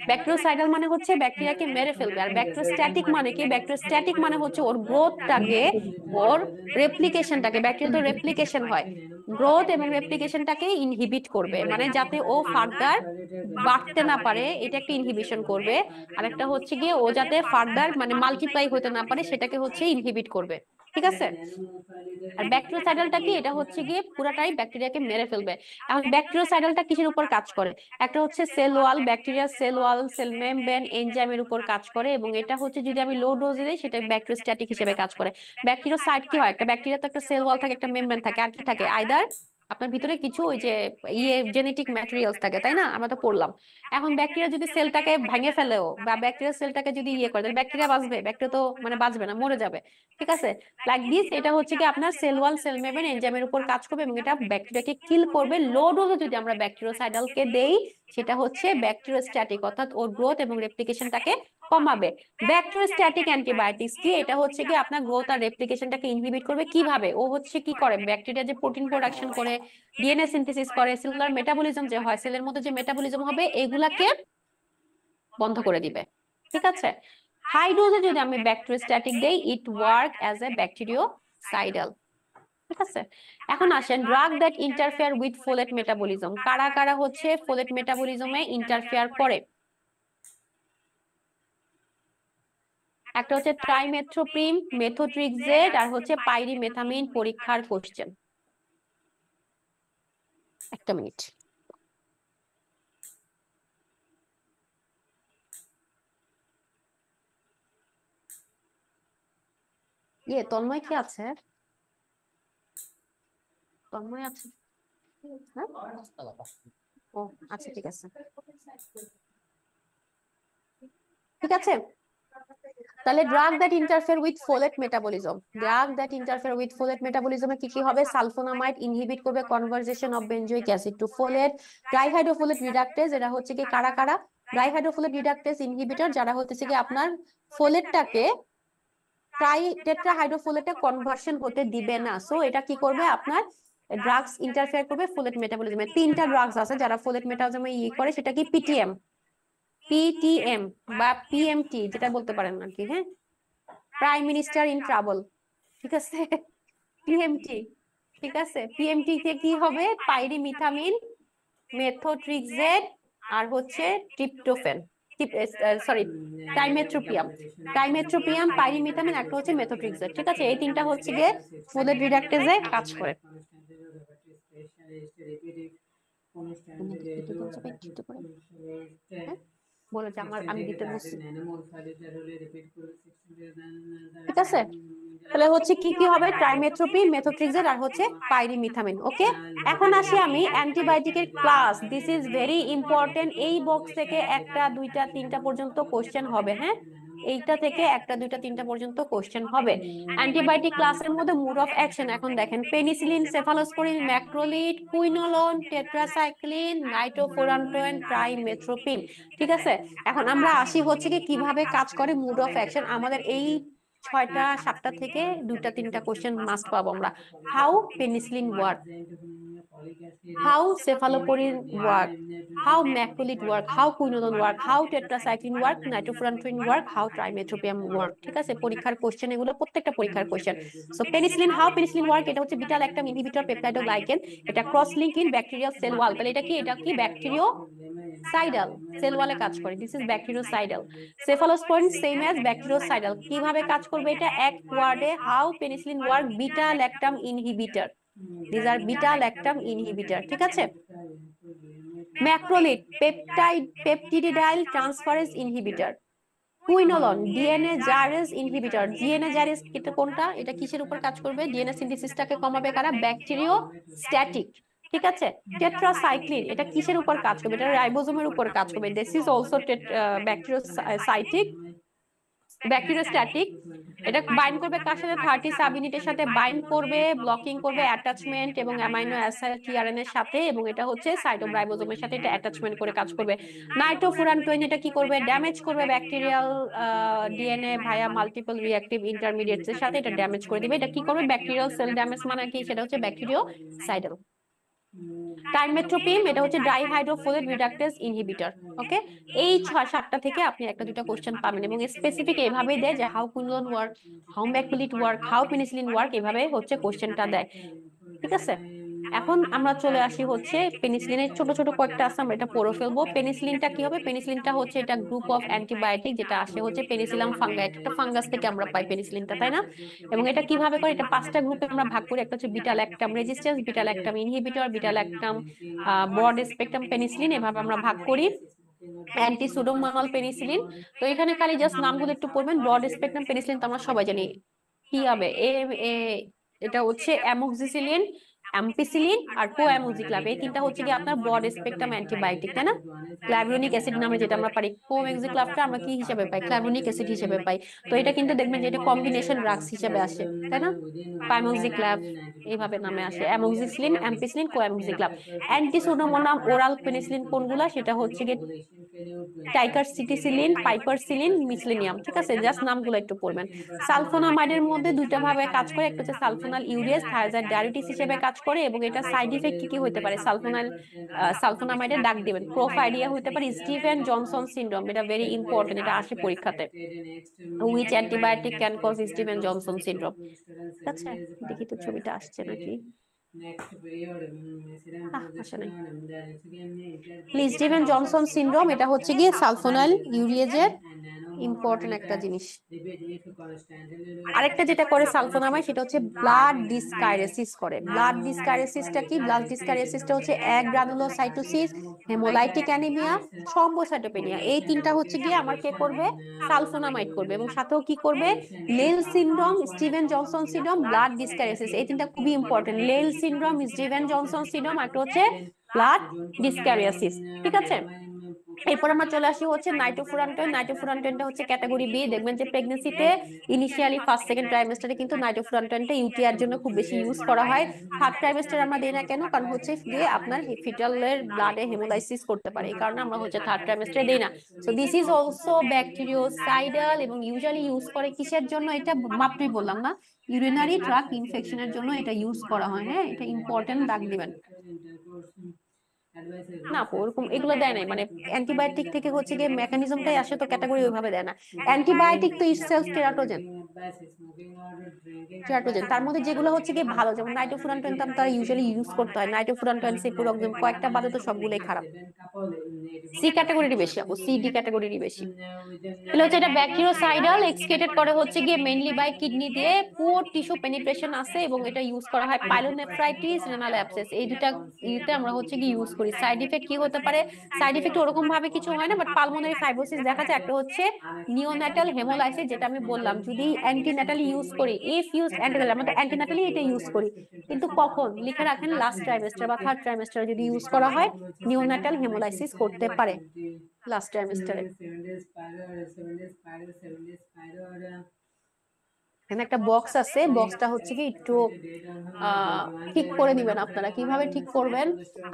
ব্যাকটেরিওসাইডাল মানে হচ্ছে ব্যাকটেরিয়াকে মেরে ফেলবে। আর ব্যাকটেরিওস্ট্যাটিক মানে কি? ব্যাকটেরিওস্ট্যাটিক মানে হচ্ছে ওর গ্রোথটাকে, ওর রেপ্লিকেশনটাকে, ব্যাকটেরিয়া তো রেপ্লিকেশন হয়, গ্রোথ এবং রেপ্লিকেশনটাকে ইনহিবিট করবে, মানে যাতে ও ফার্দার বাড়তে না পারে, এটা একটা ইনহিবিশন করবে। আর একটা হচ্ছে গিয়ে ও যাতে ফার্দার মানে মাল্টিপ্লাই হতে না পারে, সেটাকে হচ্ছে ইনহিবিট করবে, ঠিক আছে? আর ব্যাকটেরিওসাইডালটা কি? এটা হচ্ছে গিয়ে পুরাটাই ব্যাকটেরিয়াকে মেরে ফেলবে। এখন ব্যাকটেরিওসাইডালটা কিসের উপর কাজ করে? একটা হচ্ছে cell wall, bacteria cell wall, cell membrane, এনজাইমের উপর কাজ করে, এবং এটা হচ্ছে যদি আমি লো ডোজে দিই সেটা ব্যাকটেরিওস্ট্যাটিক হিসেবে কাজ করে। ব্যাকটেরিওসাইড কি হয়? একটা ব্যাকটেরিয়া তো একটা সেল ওয়াল থাকে, একটা মেমব্রেন থাকে, আর কি থাকে? আইদার আপনার ভিতরে কিছু ওই যে জেনেটিক ম্যাটেরিয়ালস থাকে, তাই না? আমরা তো পড়লাম। এখন ব্যাকটেরিয়া যদি সেলটাকে ভেঙে ফেলেও, বা ব্যাকটেরিয়া সেলটাকে যদি করে, তাহলে ব্যাকটেরিয়া বাঁচবে? ব্যাকটেরিয়া তো মানে বাঁচবে না, মরে যাবে, ঠিক আছে? লাইক দিস, এটা হচ্ছে কি আপনার সেল ওয়াল, সেল মেমব্রেন, এনজাইমের উপর কাজ করবে, এবং এটা ব্যাকটেরিয়াকে কিল করবে। লো ডোজে যদি আমরা ব্যাকটেরিওসাইডালকে দেই, সেটা হচ্ছে ব্যাকটেরিওস্ট্যাটিক, অর্থাৎ ওর গ্রোথ এবং রেপ্লিকেশনটাকে কমাবে। ব্যাকটেরিওস্ট্যাটিক অ্যান্টিবায়োটিক্স কি? এটা হচ্ছে কি আপনার গ্রোথ আর রেপ্লিকেশনটাকে ইনহিবিট করবে। কিভাবে? ও হচ্ছে কি করে, ব্যাকটেরিয়া যে প্রোটিন প্রোডাকশন করে, ডিএনএ সিনথেসিস করে, সেলুলার মেটাবলিজম যে হয়, সেলের মধ্যে যে মেটাবলিজম হবে, এগুলাকে বন্ধ করে দিবে, ঠিক আছে? হাই ডোজে যদি আমি ব্যাকটেরিওস্ট্যাটিক দেই, it work as a bacteriocidal, ঠিক আছে? এখন আসেন drug that interfere with folate metabolism. কারা কারা হচ্ছে ফোলেট মেটাবলিজমে ইন্টারফেয়ার করে? একটা হচ্ছে ট্রাইমেথ্রোপ্রিম, মেথোট্রিক্সেট, আর হচ্ছে পাইরিমেথামিন। পরীক্ষার কোশ্চেন, একটা মিনিট। তন্ময় কি আছে? তন্ময় আছে? হ্যাঁ? ও আচ্ছা, ঠিক আছে, ঠিক আছে। তাহলে drug that interfere with folate metabolism, drug that interfere with folate মেটাবলিজমে কি কি হবে? সালফোনামাইড ইনহিবিট করবে conversation of benzoic acid to folate. Trihydrofolate reductase, এরা হচ্ছে কি কারা কারা? ট্রাইহাইড্রোফোলেট রিডাক্টেজ ইনহিবিটর, যারা হচ্ছে কি আপনার ফোলেটটাকে ট্রাই টেট্রাহাইড্রোফোলেটে কনভার্সন হতে দিবে না। সো এটা কি করবে? আপনার ড্রাগস ইন্টারফেয়ার করবে ফোলেট মেটাবলিজমে। তিনটা ড্রাগস আছে যারা ফোলেট মেটাবলিজমে করে, সেটা কি? পিটিএম, পিটিএম বা পিএমটি যেটা বলতে পারেন আর কি, হ্যাঁ, প্রাইম মিনিস্টার ইন ট্রাবল, ঠিক আছে? পিএমটি, ঠিক আছে? পিএমটি তে কি হবে? পাইরিমিথামিন, মেথোট্রিক্সেট, আর হচ্ছে ট্রিপ্টোফেন, সরি টাইমেট্রোপিয়াম, টাইমেট্রোপিয়াম, পাইরিমিথামিন, একটা হচ্ছে মেথোট্রিক্সেট, ঠিক আছে? এই তিনটা হচ্ছে গিয়ে ফোলেট রিডাক্টেজে কাজ করে। বলে যে আমি দিতে বলছি, ঠিক আছে? তাহলে হচ্ছে কি কি হবে? ট্রাইমেথ্রোপিন, মেথোট্রিক্সেট, আর হচ্ছে পাইরিমিথামিন। ওকে, এখন আসি আমি অ্যান্টিবায়োটিকের class. This is very important. এই বক্স থেকে একটা, দুইটা, তিনটা পর্যন্ত কোশ্চেন হবে, হ্যাঁ? এইটা থেকে একটা, দুইটা, তিনটা পর্যন্ত কোশ্চেন হবে। অ্যান্টিবায়োটিক ক্লাসের মধ্যে মোড অফ অ্যাকশন এখন দেখেন: পেনিসিলিন, সেফালোস্পোরিন, ম্যাক্রোলিড, কুইনোলন, টেট্রাসাইক্লিন, নাইট্রোফোরানটোয়েন, ট্রাইমেথ্রোপিন, ঠিক আছে? এখন আমরা আসি হচ্ছে কি কিভাবে কাজ করে মোড অফ অ্যাকশন। আমাদের এই 6টা 7টা থেকে 2টা 3টা কোশ্চেন মাস্ট পাবো আমরা। How penicillin work, how cephalosporin work, how macrolide work, how quinolone work, how tetracycline work, nitrofurantoin work, how trimethoprim work, ঠিক আছে? পরীক্ষার কোশ্চেন এগুলো, প্রত্যেকটা পরীক্ষার কোশ্চেন। So penicillin, how penicillin work, এটা হচ্ছে বিটা ল্যাকটাম ইনহিবিটর পেপটাইডোগ্লাইকেন, এটা cross link in bacterial cell wall. তাহলে এটা কি? এটা কি ব্যাকটেরিওসাইডাল, সেল ওয়ালে কাজ করে। This is bactericidal. Cephalosporin same as bactericidal. কিভাবে কাজ করবে এটা? এক ওয়ার্ডে, how penicillin work, beta lactam inhibitor. These are beta lactam inhibitor, ঠিক আছে? Macrolide, peptidyl transferase inhibitor. Quinolone, DNA gyrase inhibitor. DNA gyrase এটা কোনটা? এটা কিসের উপর কাজ করবে? ডিএনএ সিনথেসিসটাকে কমাবে। কারা? ব্যাকটেরিওস্ট্যাটিক, ঠিক আছে? টেট্রাসাইক্লিন, এটা কিসের উপর কাজ করবে? এটা রাইবোজোমের উপর কাজ করবে। দিস ইজ অলসো ব্যাকটেরিওসাইটিক, ব্যাকটেরিওস্ট্যাটিক, এটা বাইন্ড করবে কার সাথে? 30 সাব ইউনিটের সাথে বাইন্ড করবে, ব্লকিং করবে অ্যাটাচমেন্ট এবং অ্যামাইনো অ্যাসিড টিআরএনএ এর সাথে, এবং এটা হচ্ছে সাইটোরাইবোজোমের সাথে এটা অ্যাটাচমেন্ট করে কাজ করবে। নাইট্রোফুরান 20 এটা কি করবে? ড্যামেজ করবে ব্যাকটেরিয়াল ডিএনএ ভায়া মাল্টিপল রিঅ্যাক্টিভ ইন্টারমিডিয়েটস এর সাথে এটা ড্যামেজ করে দিবে। এটা কি করবে? ব্যাকটেরিয়াল সেল ড্যামেজ মানে কি? সেটা হচ্ছে ব্যাকটেরিওসাইডাল। টাইমেট্রোপিম এটা হচ্ছে ডাইহাইড্রোফোলেট রিডাকটেজ ইনহিবিটর। ওকে, এই 6-7টা থেকে আপনি একটা দুটা কোশ্চেন পাবেন, এবং স্পেসিফিক এইভাবেই দেয় যে how quinolone work, how macrolide work, how penicillin work, এভাবে হচ্ছে কোশ্চেনটা দেয়। ঠিক আছে, এখন আমরা চলে আসি হচ্ছে পেনিসিলিনের ছোট ছোট কয়েকটা আছে, আমরা এটা পড়ে ফেলবো। পেনিসিলিনটা কি হবে? পেনিসিলিনটা হচ্ছে এটা গ্রুপ অফ অ্যান্টিবায়োটিক যেটা আসে হচ্ছে পেনিসিলাম ফাঙ্গাই, একটা ফাঙ্গাস থেকে আমরা পাই পেনিসিলিনটা, তাই না? এবং এটা কিভাবে করে? এটা 5টা গ্রুপে আমরা ভাগ করি। একটা হচ্ছে beta lactam resistance, beta lactam inhibitor, beta lactam broad spectrum penicillin, এভাবে আমরা ভাগ করি। অ্যান্টি সুডোমোনাল পেনিসিলিন, তো এখানে খালি জাস্ট নামগুলো একটু পড়বেন। ব্রড স্পেকট্রাম পেনিসিলিন তো আমরা সবাই জানি কি হবে, এটা হচ্ছে অ্যামোক্সিসিলিন, অ্যাম্পিসিলিন আর কোঅ্যামোক্সিক্লাভ, এই তিনটা হচ্ছে কি আপনার ব্রড স্পেকট্রাম অ্যান্টিবায়োটিক, তাই না? ক্ল্যাভ্রোনিক অ্যাসিড নামে যেটা আমরা পাই, কোঅ্যামোক্সিক্লাভটা আমরা কি হিসেবে পাই? ক্ল্যাভ্রোনিক অ্যাসিড হিসেবে পাই। তো এটা কিন্তু দেখবেন যে এটা কম্বিনেশন ড্রাগস হিসেবে আসে, তাই না? পাইমোক্সিক্লাভ এইভাবে নামে আসে, amoxicillin, ampicillin, co amoxiclav. Anti pseudomonas oral penicillin কোনগুলা? সেটা হচ্ছে কি টাইকারসিটিসিলিন, পাইপারসিলিন, মিসেলিনিয়াম। ঠিক আছে, জাস্ট নামগুলো একটু পড়বেন। সালফোনামাইডের মধ্যে দুইটা ভাবে কাজ করে, একটা হচ্ছে সালফোনাল ইউরেজ, থায়াজাইড ডায়ারিটিস হিসেবে কাজ করে, এবং এটা সাইড ইফেক্ট কি কি হতে পারে? সালফোনামাইডের ডাক দিবেন, প্রোফাইডিয়া হতে পারে, স্টিভেন জনসন সিনড্রোম, এটা ভেরি ইম্পর্টেন্ট, এটা আসে পরীক্ষাতে। Which antibiotic can cause Steven Johnson syndrome? ঠিক আছে, দেখি তো ছবিটা আসছে নাকি। আসে নাই। স্টিভেন জনসন সিনড্রোম এটা হচ্ছে গিয়ে সালফোনাইল ইউরিয়েজের ইম্পর্টেন্ট একটা জিনিস। আরেকটা যেটা করে সালফোনামাইড সেটা হচ্ছে ব্লাড ডিসকাইরেসিস করে। ব্লাড ডিসকাইরেসিসটা কি? ব্লাড ডিসকাইরেসিসটা হচ্ছে অ্যাগ্রানুলোসাইটোসিস, হেমোলাইটিক অ্যানিমিয়া, থ্রম্বোসাইটোপেনিয়া, এই তিনটা হচ্ছে গিয়ে আমার কে করবে? সালফোনামাইড করবে। এবং সাথেও কি করবে? Lyell syndrome, Steven Johnson syndrome, blood dyscrasias, এই তিনটা খুবই important. Lyell syndrome, Steven Johnson syndrome, আর একটা হচ্ছে ব্লাড ডিসকারিয়াসিস। ঠিক আছে, এরপর আমরা চলে আসি হচ্ছে নাইট্রোফুরানটয়েন। নাইট্রোফুরানটয়েনটা হচ্ছে ক্যাটাগরি বি। দেখবেন যে প্রেগন্যান্সিতে ইনিশিয়ালি ফার্স্ট সেকেন্ড ট্রাইমেস্টারে কিন্তু নাইট্রোফুরানটয়েনটা ইউটিআর জন্য খুব বেশি ইউজ করা হয়। থার্ড ট্রাইমেস্টারে আমরা দেই না কেন? কারণ হচ্ছে গিয়ে আপনার ফিটালের ব্লাডে হেমোলাইসিস করতে পারে, এই কারণে আমরা হচ্ছে থার্ড ট্রাইমেস্টারে দেই না। So this is also bacteriocidal, এবং ইউজুয়ালি ইউজ করে কিসের জন্য? এটা মাত্রই বললাম না, ইউরিনারি ট্রাক ইনফেকশনের জন্য এটা ইউজ করা হয়। হ্যাঁ, এটা ইম্পর্টেন্ট, দাগ দিবেন না আপু, ওরকম এগুলো দেয় নাই, মানে অ্যান্টিবায়োটিক থেকে হচ্ছে গিয়ে মেকানিজমটাই আসে, তো ক্যাটাগরি ওইভাবে দেয় না। অ্যান্টিবায়োটিক তো ইটসেলফ টেরাটোজেন, টেরাটোজেন তার মধ্যে যেগুলো হচ্ছে গিয়ে ভালো, যেমন নাইট্রোফুরানটয়েন তো তারা ইউজুয়ালি ইউজ করতে হয়, নাইট্রোফুরানটয়েন, সিপ্রোক্সিম, কয়েকটা বাদে তো সবগুলোই খারাপ। সি ক্যাটাগরিরই বেশি আপু, সি ডি ক্যাটাগরিরই বেশি। তাহলে হচ্ছে এটা ব্যাকটেরিওসাইডাল, এক্সক্রিটেড করে হচ্ছে গিয়ে মেইনলি বাই কিডনি দিয়ে, পুওর টিস্যু পেনিট্রেশন আছে, এবং এটা ইউজ করা হয় পাইলোনেফ্রাইটিস, রেনাল অ্যাবসেস, এই দুটা ইতে আমরা হচ্ছে কি ইউজ করি। সাইড ইফেক্ট কি হতে পারে? সাইড ইফেক্ট ওরকম ভাবে কিছু হয় না, বাট পালমোনারি ফাইব্রোসিস দেখা যায়। একটা হচ্ছে নিওন্যাটাল হেমোলাইসিস, যেটা আমি বললাম, যদি অ্যান্টিন্যাটালি ইউজ করি, ইফ ইউজ অ্যান্টিন্যাটাল, আমরা তো অ্যান্টিন্যাটালি এটা ইউজ করি, কিন্তু কখন লিখে রাখেন? লাস্ট ট্রাইমেস্টার বা থার্ড ট্রাইমেস্টার যদি ইউজ করা হয়, নিওন্যাটাল হেমোলাইসিস করতে পারে লাস্ট ট্রাইমেস্টারে। এখানে একটা বক্স আছে, বক্সটা হচ্ছে কি একটু আহ ঠিক করে নিবেন। আপনারা কিভাবে ঠিক করবেন?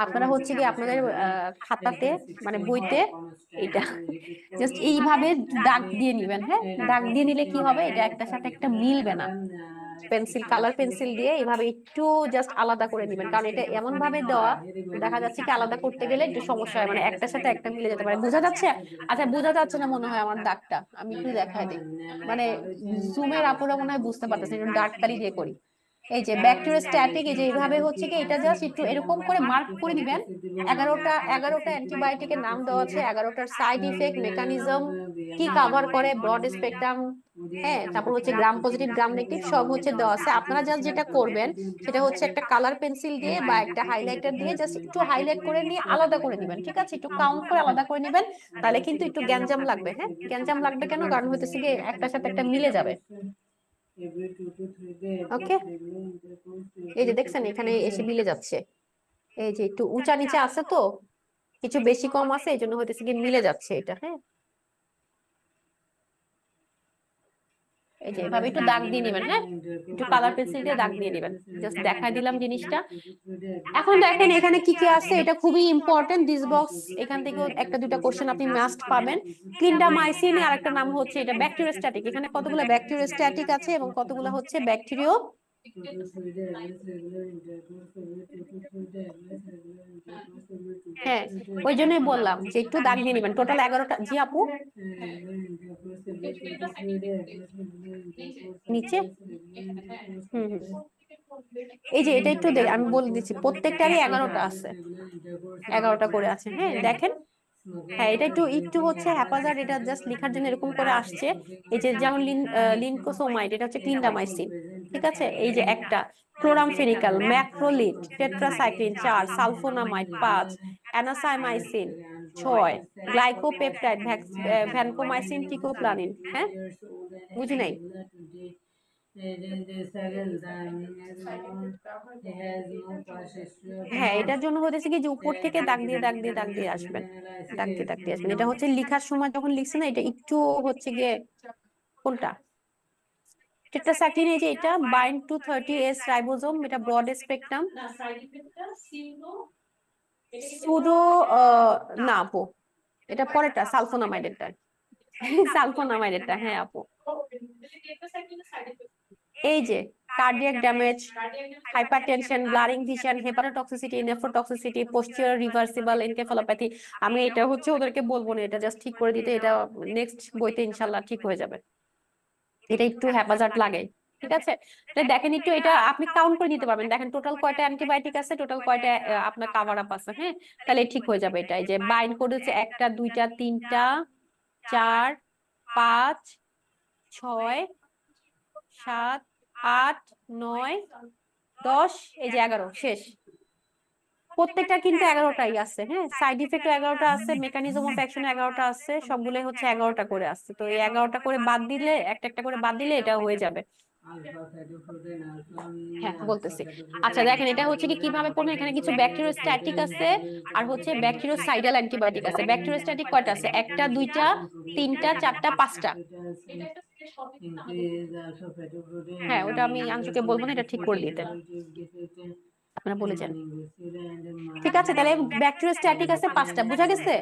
আপনারা হচ্ছে কি আপনাদের খাতাতে, মানে বইতে, এটা জাস্ট এইভাবে দাগ দিয়ে নিবেন। হ্যাঁ, দাগ দিয়ে নিলে কি হবে? এটা একটার সাথে একটা মিলবে না। পেন্সিল, কালার পেন্সিল দিয়ে এইভাবে একটু জাস্ট আলাদা করে নিবেন, কারণ এটা এমন ভাবে দেওয়া, দেখা যাচ্ছে কি আলাদা করতে গেলে একটু সমস্যা হয়, মানে একটার সাথে একটা মিলে যেতে পারে। বোঝা যাচ্ছে? আচ্ছা, বোঝা যাচ্ছে না মনে হয় আমার দাগটা, আমি একটু দেখাই দিই, মানে জুমের আপুরা মনে হয় বুঝতে পারতেছে, একটু ডার্ক কালি দিয়ে করি। এই যে ব্যাকটেরিওস্ট্যাটিক, এই যে এইভাবে হচ্ছে কি এটা জাস্ট একটু এরকম করে মার্ক করে দিবেন। 11টা অ্যান্টিবায়োটিকের নাম দেওয়া আছে, 11টার সাইড ইফেক্ট, মেকানিজম, কি কাভার করে, ব্রড স্পেকট্রাম, হ্যাঁ, তারপর হচ্ছে গ্রাম পজিটিভ, গ্রাম নেগেটিভ, সব হচ্ছে দেওয়া আছে। আপনারা জাস্ট যেটা করবেন সেটা হচ্ছে একটা কালার পেন্সিল দিয়ে বা একটা হাইলাইটার দিয়ে জাস্ট একটু হাইলাইট করে নিয়ে আলাদা করে নিবেন। ঠিক আছে, একটু কাউন্ট করে আলাদা করে নিবেন, তাহলে কিন্তু একটু গ্যাঞ্জাম লাগবে। হ্যাঁ, গ্যাঞ্জাম লাগবে কেন? কারণ হইতেছে গিয়ে একটার সাথে একটা মিলে যাবে। ওকে, এই যে দেখছেন এখানে এসে মিলে যাচ্ছে, এই যে একটু উঁচা নিচে আছে তো, কিছু বেশি কম আছে, এই জন্য হইতেছে গিয়ে মিলে যাচ্ছে এটা। হ্যাঁ, এই যে এভাবে একটু দাগ দিয়ে নেবেন, হ্যাঁ, একটু কালার পেন্সিল দিয়ে দাগ দিয়ে নেবেন। জাস্ট দেখাই দিলাম জিনিসটা। এখন দেখেন এখানে কি কি আছে, এটা খুবই ইম্পর্টেন্ট দিস বক্স। এখান থেকে একটা দুটা কোশ্চেন আপনি মাস্ট পাবেন। ক্লিন্ডামাইসিন আর একটা নাম হচ্ছে এটা ব্যাকটেরিওস্ট্যাটিক। এখানে কতগুলো ব্যাকটেরিওস্ট্যাটিক আছে এবং কতগুলো হচ্ছে ব্যাকটেরিও। হ্যাঁ, ওই জন্যই বললাম যে একটু দাগ দিয়ে নেবেন। টোটাল 11টা। জি আপু, নিচে। হুম হুম, এই যে এটা একটু আমি বলে দিচ্ছি, প্রত্যেকটারই 11টা আছে, 11টা করে আছে। হ্যাঁ দেখেন, হ্যাঁ এটা একটু একটু হচ্ছে হ্যাপাজার্ড, এটা জাস্ট লেখার জন্য এরকম করে আসছে। এই যে যেমন লিনকোসোমাইড, এটা হচ্ছে ক্লিন্ডামাইসিন, ঠিক আছে। এই যে একটা ক্লোরামফেনিকাল, ম্যাক্রোলিড, টেট্রাসাইক্লিন 4, সালফোনামাইড 5, অ্যানাসাইমাইসিন 6, গ্লাইকোপেপটাইড, ভ্যানকোমাইসিন, টিকোপ্লানিন। হ্যাঁ, বুঝি নাই। হ্যাঁ, এটার জন্য হচ্ছে কি যে উপর থেকে দাগ দিয়ে দাগ দিয়ে দাগ দিয়ে আসবেন, দাগ দিয়ে দাগ দিয়ে আসবেন। এটা হচ্ছে লিখার সময় যখন লিখছে না, এটা একটু হচ্ছে গিয়ে কোনটা টেট্রাসাইক্লিন, এই যে এটা বাইন্ড টু 30S রাইবোজোম, এটা ব্রড স্পেকট্রাম। সুডো না আপু, এটা পরেরটা সালফোনামাইডেরটা। সালফোনামাইডেরটা, হ্যাঁ আপু। এই যে cardiac damage, hypertension, blurring vision, hepatotoxicity, nephrotoxicity, posterior reversible encephalopathy. আমি এটা হচ্ছে ওদেরকে বলবো না, এটা জাস্ট ঠিক করে দিতে, এটা নেক্সট বইতে ইনশাল্লাহ ঠিক হয়ে যাবে। এটা একটু হ্যাপাজার্ড লাগে, ঠিক আছে। তাহলে দেখেন একটু, এটা আপনি কাউন্ট করে নিতে পারবেন। দেখেন টোটাল কয়টা অ্যান্টিবায়োটিক আছে, টোটাল কয়টা আপনার কাভার আপ আছে। হ্যাঁ, তাহলে ঠিক হয়ে যাবে। এটা এই যে বাইন্ড করেছে 1টা 2টা 3টা 4 5 6 7 8 9 10, এই যে 11, শেষ। প্রত্যেকটা কিন্তু 11টাই আছে। হ্যাঁ, সাইড ইফেক্টও 11টা আছে, মেকানিজম অফ অ্যাকশন 11টা আছে, সবগুলোই হচ্ছে 11টা করে আছে। তো এই 11টা করে বাদ দিলে, একটা একটা করে বাদ দিলে এটা হয়ে যাবে। হ্যাঁ বলতেছি। আচ্ছা দেখেন, এটা হচ্ছে কি কিভাবে পড়বেন। এখানে কিছু ব্যাকটেরিওস্ট্যাটিক আছে আর হচ্ছে ব্যাকটেরিওসাইডাল অ্যান্টিবায়োটিক আছে। ব্যাকটেরিওস্ট্যাটিক কয়টা আছে? 1টা 2টা 3টা 4টা 5টা। হ্যাঁ, ওটা আমি আঞ্জুকে বলবো না, এটা ঠিক করে দিতে, আপনারা বলে যান। ঠিক আছে, তাহলে ব্যাকটেরিওস্ট্যাটিক আছে 5টা, বুঝা গেছে?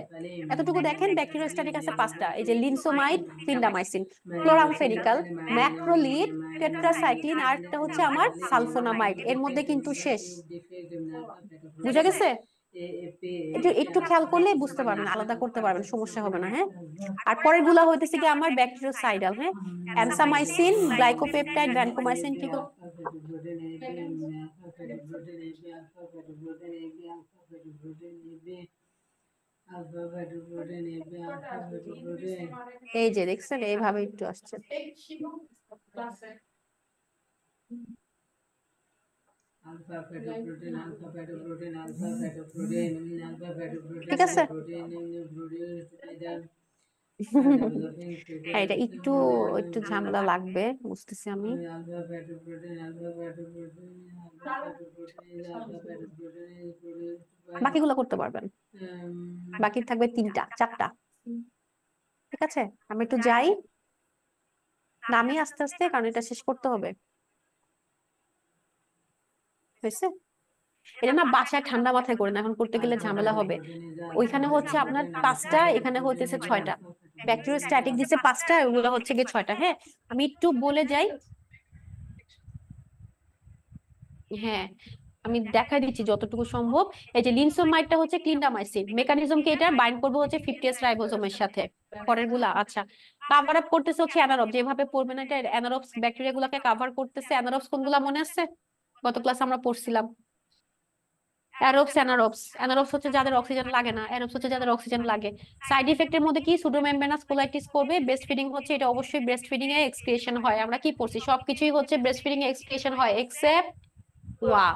এতটুকু দেখেন, ব্যাকটেরিওস্ট্যাটিক আছে 5টা। এই যে লিনসোমাইড, ক্লিন্ডামাইসিন, ক্লোরামফেনিকাল, ম্যাক্রোলিড, টেট্রাসাইক্লিন, আর একটা হচ্ছে আমার সালফোনামাইড। এর মধ্যে কিন্তু শেষ। বুঝা গেছে? একটু একটু খেয়াল করলে বুঝতে পারবেন, আলাদা করতে পারবেন, সমস্যা হবে না। হ্যাঁ, আর পরের গুলা হইতেছে কি আমার ব্যাকটেরিওসাইডাল। হ্যাঁ, অ্যানসামাইসিন, গ্লাইকোপেপটাইড, ভ্যানকোমাইসিন, এই যে দেখছেন এইভাবে একটু আসছে। ঠিক আছে। হ্যাঁ, এটা একটু একটু ঝামেলা লাগবে, বুঝতেছি আমি। বাকিগুলো করতে পারবেন, বাকি থাকবে 3টা 4টা। ঠিক আছে, আমি একটু যাই, নামি আস্তে আস্তে, কারণ এটা শেষ করতে হবে। হয়েছে? এটা না বাসায় ঠান্ডা মাথায় করে না, এখন করতে গেলে ঝামেলা হবে। ওইখানে হচ্ছে আপনার 5টা, এখানে হইতেছে 6টা। ব্যাকটেরিওস্ট্যাটিক দিছে 5টা, ওগুলো হচ্ছে গিয়ে 6টা। হ্যাঁ, আমি একটু বলে যাই। হ্যাঁ, আমি দেখা দিচ্ছি যতটুকু সম্ভব। এই যে লিনসোমাইডটা হচ্ছে ক্লিন্ডামাইসিন, মেকানিজম কি, এটা বাইন্ড করবো হচ্ছে 50S রাইবোজোমের সাথে। পরের গুলা আচ্ছা, কাভার আপ করতেছে হচ্ছে অ্যানারোব, যেভাবে পড়বেন এটা অ্যানারোবস ব্যাকটেরিয়া গুলাকে কাভার করতেছে। অ্যানারোবস কোনগুলা মনে আছে? গত ক্লাস আমরা পড়ছিলাম। অ্যারোবস, অ্যানারোবস। অ্যানারোবস হচ্ছে যাদের অক্সিজেন লাগে না, অ্যারোবস হচ্ছে যাদের অক্সিজেন লাগে। সাইড ইফেক্টের মধ্যে কি সুডোমেমব্রেনাস কোলাইটিস করবে, ব্রেস্ট ফিডিং হচ্ছে, এটা অবশ্যই ব্রেস্ট ফিডিং এ এক্সক্রিয়েশন হয়। আমরা কি পড়ছি, সবকিছুই হচ্ছে ব্রেস্ট ফিডিং এ এক্সক্রিয়েশন হয় এক্সেপ্ট ওয়া।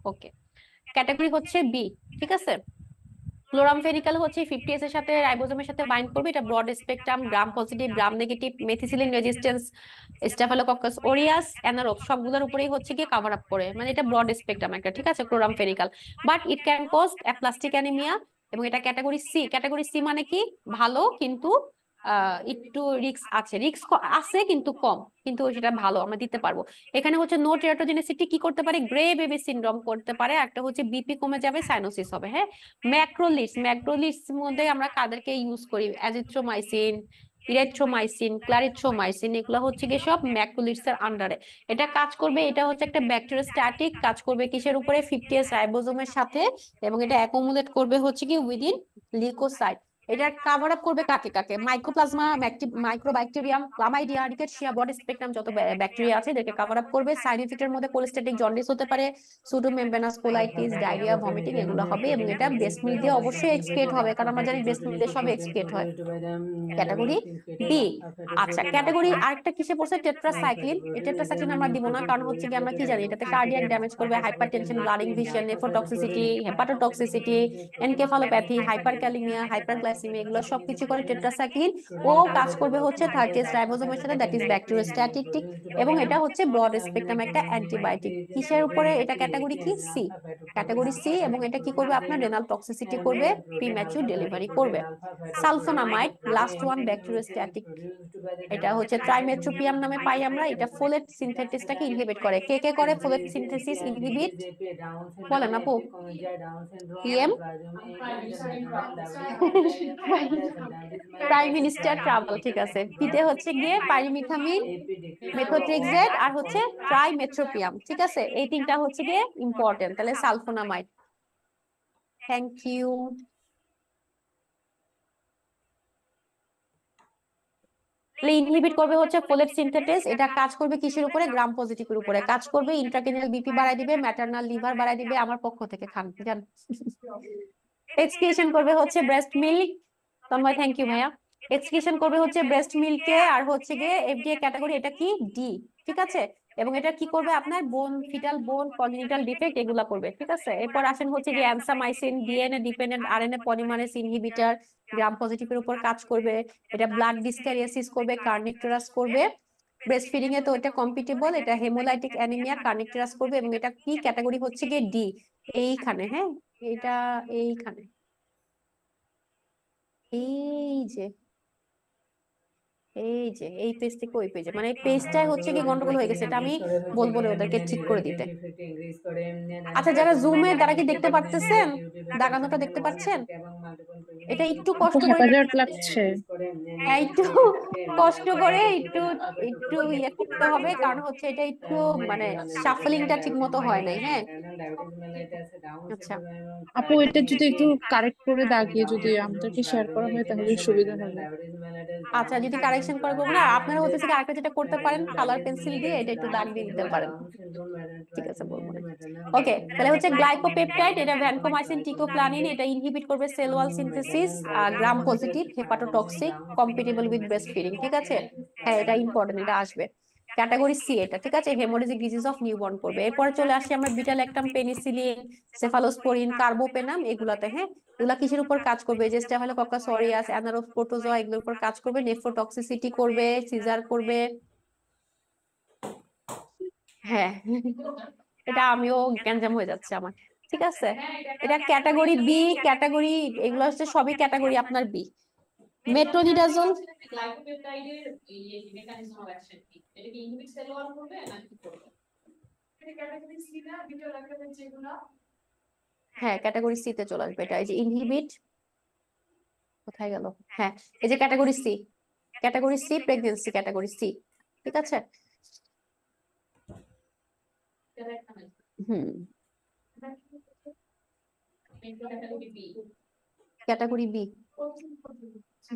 ওকে, ক্যাটাগরি হচ্ছে বি। ঠিক আছে, ক্লোরামফেনিকাল হচ্ছে 50S এর সাথে রাইবোজোমের সাথে বাইন্ড করবে, এটা broad spectrum, gram positive, gram negative, methicillin resistance, staphylococcus aureus, anaerobe, সবগুলোর উপরেই হচ্ছে কি কভার আপ করে, মানে এটা ব্রড স্পেকট্রাম একটা। ঠিক আছে, chloramphenicol, but it can cause aplastic anaemia, এবং এটা ক্যাটাগরি সি। ক্যাটাগরি সি মানে কি, ভালো কিন্তু একটু রিস্ক আছে, রিস্ক আছে কিন্তু কম, কিন্তু সেটা ভালো, আমরা দিতে পারবো। এখানে হচ্ছে নো টেরাটোজেনিসিটি কি করতে পারে, গ্রে বেবি সিনড্রোম করতে পারে, একটা হচ্ছে বিপি কমে যাবে, সাইনোসিস হবে। হ্যাঁ, ম্যাক্রোলিডস মধ্যে আমরা কাদেরকে ইউজ করি, অ্যাজিথ্রোমাইসিন, ইরেথ্রোমাইসিন, ক্লারিথ্রোমাইসিন, এগুলো হচ্ছে কি সব ম্যাক্রোলিডস এর আন্ডারে। এটা কাজ করবে, এটা হচ্ছে একটা ব্যাকটেরিওস্ট্যাটিক, কাজ করবে কিসের উপরে, 50S রাইবোজোমের সাথে, এবং এটা অ্যাকুমুলেট করবে হচ্ছে কি উইদিন লিউকোসাইট। এটা কাভার আপ করবে কাকে কাকে, mycoplasma, mycobacterium, chlamydia, rickettsia, broad spectrum যত ব্যাকটেরিয়া আছে এদেরকে কাভার আপ করবে। সাইড এফেক্টের মধ্যে কোলেস্টেটিক জন্ডিস হতে পারে, সুডোমেমব্রেনাস কোলাইটিস, ডায়রিয়া, ভমিটিং এগুলো হবে, এবং এটা ব্রেস্ট মিল্ক দিয়ে অবশ্যই এক্সক্রিয়েট হবে, কারণ আমরা জানি ব্রেস্ট মিল্ক দিয়ে সব এক্সক্রিয়েট হয়। Category B. আচ্ছা, ক্যাটাগরি আরেকটা কিসে পড়ছে, টেট্রাসাইক্লিন। এই টেট্রাসাইক্লিন আমরা দিব না, কারণ হচ্ছে কি আমরা কি জানি এটাতে কার্ডিয়াক ড্যামেজ করবে, hypertension, blood infusion, nephrotoxicity, hepatotoxicity, encephalopathy, hyperkalaemia, hyperglycaemia, এগুলো সবকিছু করে টেট্রাসাইক্লিন। ও কাজ করবে হচ্ছে 30S রাইবোজোমের সাথে, দ্যাট ইজ ব্যাকটেরিওস্ট্যাটিক, এবং এটা হচ্ছে ব্রড স্পেকট্রাম একটা অ্যান্টিবায়োটিক। কিসের উপরে এটা, ক্যাটাগরি কি, সি, ক্যাটাগরি সি, এবং এটা কি করবে, আপনার রেনাল টক্সিসিটি করবে, প্রিম্যাচুর ডেলিভারি করবে। সালফোনামাইড, লাস্ট ওয়ান, ব্যাকটেরিওস্ট্যাটিক, এটা হচ্ছে ট্রাইমেট্রোপিয়াম নামে পাই আমরা। এটা ফোলেট সিনথেসিসটাকে ইনহিবিট করে। কে কে করে ফোলেট সিনথেসিস ইনহিবিট, বলেন আপু? পিএম, প্রাইম মিনিস্টার ট্রাভেল, ঠিক আছে। পিতে হচ্ছে গিয়ে পাইরিমিথামিন, মেথোট্রেক্সেট, আর হচ্ছে ট্রাইমেট্রোপিয়াম, ঠিক আছে। এই তিনটা হচ্ছে গিয়ে ইম্পর্টেন্ট। তাহলে সালফোনামাইড, থ্যাংক ইউ। ইনহিবিট করবে হচ্ছে ফোলেট সিনথেটেস। এটা কাজ করবে কিসের উপরে, গ্রাম পজিটিভের উপরে কাজ করবে, ইন্ট্রাক্রেনিয়াল বিপি বাড়ায় দিবে, ম্যাটারনাল লিভার বাড়ায় দিবে। আমার পক্ষ থেকে খান জান। এক্সক্রিশন করবে হচ্ছে breast milk, Tanmoy thank you ভাইয়া। এক্সক্রিশন করবে হচ্ছে ব্রেস্ট মিল্কে, আর হচ্ছে গিয়ে এফডিএ ক্যাটাগরি, এটা কি, ডি, ঠিক আছে। এবং এটা কি করবে, আপনার বোন, ফিটাল বোন কনজেনিটাল ডিফেক্ট এগুলা করবে, ঠিক আছে। এরপর আসেন হচ্ছে যে ansamycin, DNA dependent RNA polymerase inhibitor, gram পজিটিভের উপর কাজ করবে। এটা ব্লাড ডিসক্যারিয়াসিস করবে, কার্নিকটোরাস করবে। ব্রেস্ট ফিডিং এ তো এটা কম্পিটেবল, এটা হেমোলাইটিক অ্যানিমিয়া, কার্নিকটোরাস করবে, এবং এটা কি ক্যাটাগরি হচ্ছে গিয়ে ডি, এইখানে। হ্যাঁ, এটা এইখানে, এই যে এই পেজ থেকে ওই পেজে, মানে এই পেজটাই হচ্ছে কি গন্ডগোল হয়ে গেছে, এটা আমি বলবো না ওদেরকে ঠিক করে দিতে। আচ্ছা, যারা জুমে, তারা কি দেখতে পারতেছেন, দাগানোটা দেখতে পাচ্ছেন? এটা একটু আপু কষ্ট করে, হ্যাপাজার্ড লাগছে। হ্যাঁ, একটু কষ্ট করে, একটু একটু ইয়ে করতে হবে, কারণ হচ্ছে এটা একটু মানে শাফলিংটা ঠিক মতো হয় নাই। হ্যাঁ, আচ্ছা, আপু এটা যদি একটু কারেক্ট করে দাগিয়ে যদি আমাদেরকে শেয়ার করা হয় তাহলে সুবিধা হবে। আচ্ছা, যদি কারেকশন করে করবো না, আপনারা হচ্ছে কি আরেকটা যেটা করতে পারেন, কালার পেন্সিল দিয়ে এটা একটু দাগ দিয়ে দিতে পারেন, ঠিক আছে, বলবো না। ওকে, তাহলে হচ্ছে গ্লাইকোপেপটাইড, এটা ভ্যানকোমাইসিন, টিকোপ্লানিন, এটা ইনহিবিট করবে cell wall synthesis, gram positive, hepatotoxic, compatible with breast feeding, ঠিক আছে। হ্যাঁ, এটা ইম্পর্টেন্ট, এটা আসবে ক্যাটাগরি সি, এটা ঠিক আছে, হেমোরেজিক ডিজিজ অফ নিউবর্ন করবে। এরপর চলে আসি আমরা বিটা ল্যাকটাম, পেনিসিলিন, সেফালোস্পোরিন, কার্বোপেনাম, এগুলাতে। হ্যাঁ, এগুলা কিসের উপর কাজ করবে, যে স্টাফিলোকক্কাস অরিয়াস, অ্যানারোস প্রোটোজোয়া, এগুলোর উপর কাজ করবে, নেফ্রোটক্সিসিটি করবে, সিজার করবে। হ্যাঁ, এটা আমিও গ্যাঞ্জাম হয়ে যাচ্ছে আমার, ঠিক আছে। এটা ক্যাটাগরি বি, ক্যাটাগরি, এগুলো হচ্ছে সবই ক্যাটাগরি আপনার বি। মেট্রোনিডাজোল, গ্লাইকোপেপটাইডের এই মেকানিজম অফ অ্যাকশন কি, এটা কি ইনহিবিট সেল ওয়াল করবে না কি করবে? এটা ক্যাটাগরি সি না, বিটা ল্যাকটামের যেগুলো, হ্যাঁ ক্যাটাগরি সি তে চলে আসবে। এটা এই যে ইনহিবিট, কোথায় গেল, হ্যাঁ, এই যে category C, category C, pregnancy category C, ঠিক আছে। হুম, ক্যাটাগরি বি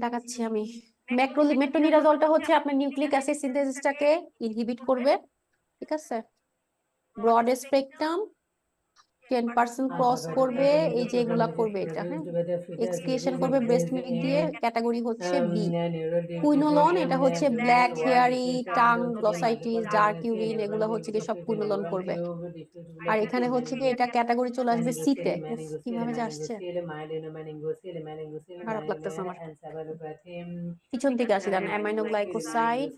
দেখাচ্ছি আমি। মেট্রোনিডাজলটা হচ্ছে আপনার নিউক্লিক অ্যাসিড সিনথেসিসটাকে ইনহিবিট করবে, ঠিক আছে। ব্রড স্পেকট্রাম 10% ক্রস করবে, এই যে এগুলা করবে এটা। হ্যাঁ, এক্সক্রিয়েশন করবে ব্রেস্ট মিল্ক দিয়ে, ক্যাটাগরি হচ্ছে বি। কুইনোলন, এটা হচ্ছে black hairy tongue glossitis, dark urine, এগুলো হচ্ছে কি সব কুইনোলন করবে। আর এখানে হচ্ছে কি এটা ক্যাটাগরি চলে আসবে সি তে। উফ, কিভাবে যে আসছে, খারাপ লাগতেছে আমার। পিছন থেকে আসি, দেন aminoglycoside,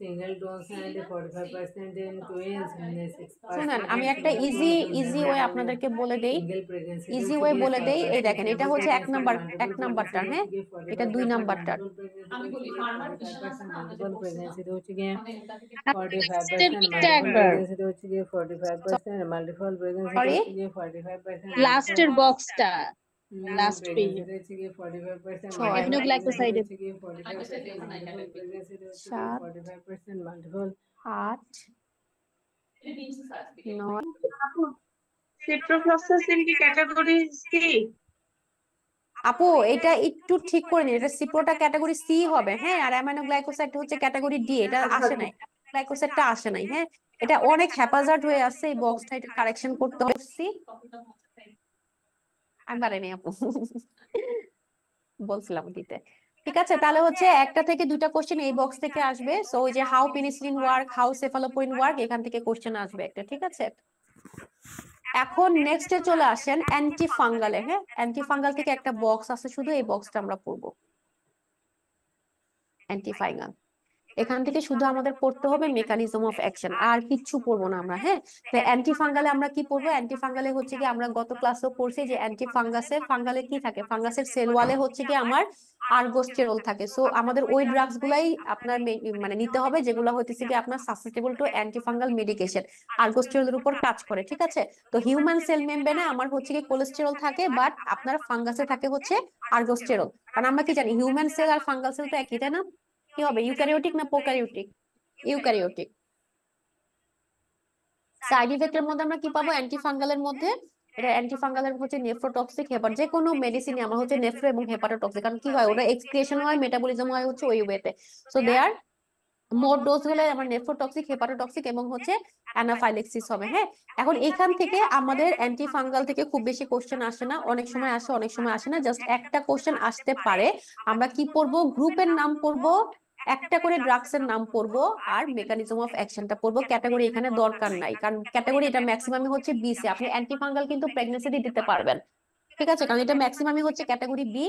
singletons and 45% in twins, 6% শুনেন আমি in একটা single easy chromosomes easy and way আপনাদেরকে বলে দেই, single pregnancy ইজি হচ্ছে ওয়ে গিয়ে বলে দেই। এই 5%, দেখেন এটা single হচ্ছে pregnancy এক multiple pregnancy নাম্বারটা, হ্যাঁ হচ্ছে গিয়ে এটা 2 45%, নাম্বারটা। multiple pregnancy হচ্ছে গিয়ে 45%, multiple pregnancy হচ্ছে গিয়ে লাস্টের 45%, দিকটা multiple একবার, pregnancy হচ্ছে গিয়ে 45%, multiple pregnancy সরি হচ্ছে গিয়ে 45%, multiple লাস্টের বক্সটা, লাস্ট পেজ, pregnancy হচ্ছে গিয়ে 45%, 6 multiple pregnancy অ্যামিনোগ্লাইকোসাইডের হচ্ছে গিয়ে 45%, multiple pregnancy হচ্ছে গিয়ে 7 45%, multiple 8 9। সিপ্রোফ্লক্সাসিন কি ক্যাটাগরি সি? আপু এটা একটু ঠিক করে নিন, এটা সিপ্রোটা ক্যাটাগরি সি হবে, হ্যাঁ, আর অ্যামাইনো গ্লাইকোসাইড হচ্ছে ক্যাটাগরি ডি, এটা আসে নাই, গ্লাইকোসাইডটা আসে নাই, হ্যাঁ এটা অনেক হ্যাপাজার্ড হয়ে আছে, এই বক্সটা এটা কারেকশন করতে হচ্ছে। আমি পারিনি আপু, বলছিলাম দিতে। ঠিক আছে, তাহলে হচ্ছে একটা থেকে দুইটা কোশ্চেন এই বক্স থেকে আসবে। সো ওই যে how penicillin work, how cephalosporin work, এখান থেকে কোশ্চেন আসবে একটা, ঠিক আছে। এখন নেক্সটে চলে আসেন অ্যান্টি ফাঙ্গালে, হ্যাঁ অ্যান্টি ফাঙ্গাল থেকে একটা বক্স আছে, শুধু এই বক্সটা আমরা পড়বো, অ্যান্টি ফাঙ্গাল। এখান থেকে শুধু আমাদের পড়তে হবে মেকানিজম অফ অ্যাকশন, আর কিচ্ছু পড়বো না আমরা, হ্যাঁ। তো অ্যান্টি ফাঙ্গালে আমরা কি পড়বো, অ্যান্টি ফাঙ্গালে হচ্ছে কি আমরা গত ক্লাসেও পড়ছি যে অ্যান্টি ফাঙ্গালে কি থাকে, ফাঙ্গাসের সেল ওয়ালে হচ্ছে কি আমার আর্গোস্টেরল থাকে। সো আমাদের ওই ড্রাগস গুলাই আপনার মানে নিতে হবে যেগুলো হইতেছে কি আপনার susceptible to anti fungal medication, আর্গোস্টেরলের উপর কাজ করে, ঠিক আছে। তো হিউম্যান সেল মেমব্রেনে আমার হচ্ছে কি কোলেস্টেরল থাকে, বাট আপনার ফাঙ্গাসে থাকে হচ্ছে আর্গোস্টেরল। কারণ আমরা কি জানি হিউম্যান সেল আর ফাঙ্গাল সেল তো একই, তাই না? কি হবে, ইউক্যারিওটিক না প্রোক্যারিওটিক? ইউক্যারিওটিক। সাইড ইফেক্টের মধ্যে আমরা কি পাবো, অ্যান্টি ফাঙ্গালের মধ্যে এটা অ্যান্টি ফাঙ্গালের হচ্ছে নেফ্রোটক্সিক, হেপার, যে কোনো মেডিসিনে আমার হচ্ছে নেফ্রো এবং হেপাটোটক্সিক, কারণ কি হয় ওটা এক্সক্রিয়েশন হয়, মেটাবলিজম হয় হচ্ছে ওই ওয়েতে। সো দে আর মোট ডোজ হলে আমার নেফ্রোটক্সিক, হেপাটোটক্সিক এবং হচ্ছে অ্যানাফাইলেক্সিস হবে, হ্যাঁ। এখন এখান থেকে আমাদের অ্যান্টি ফাঙ্গাল থেকে খুব বেশি কোশ্চেন আসে না, অনেক সময় আসে অনেক সময় আসে না, জাস্ট একটা কোশ্চেন আসতে পারে। আমরা কি পড়বো, গ্রুপের নাম পড়বো, একটা করে ড্রাগস এর নাম পড়বো, আর মেকানিজম অফ অ্যাকশনটা পড়বো। ক্যাটাগরি এখানে দরকার নাই, কারণ ক্যাটাগরি এটা ম্যাক্সিমামই হচ্ছে বি সি, আপনি অ্যান্টি ফাঙ্গাল কিন্তু প্রেগন্যান্সিতে দিতে পারবেন, ঠিক আছে, কারণ এটা ম্যাক্সিমামই হচ্ছে ক্যাটাগরি বি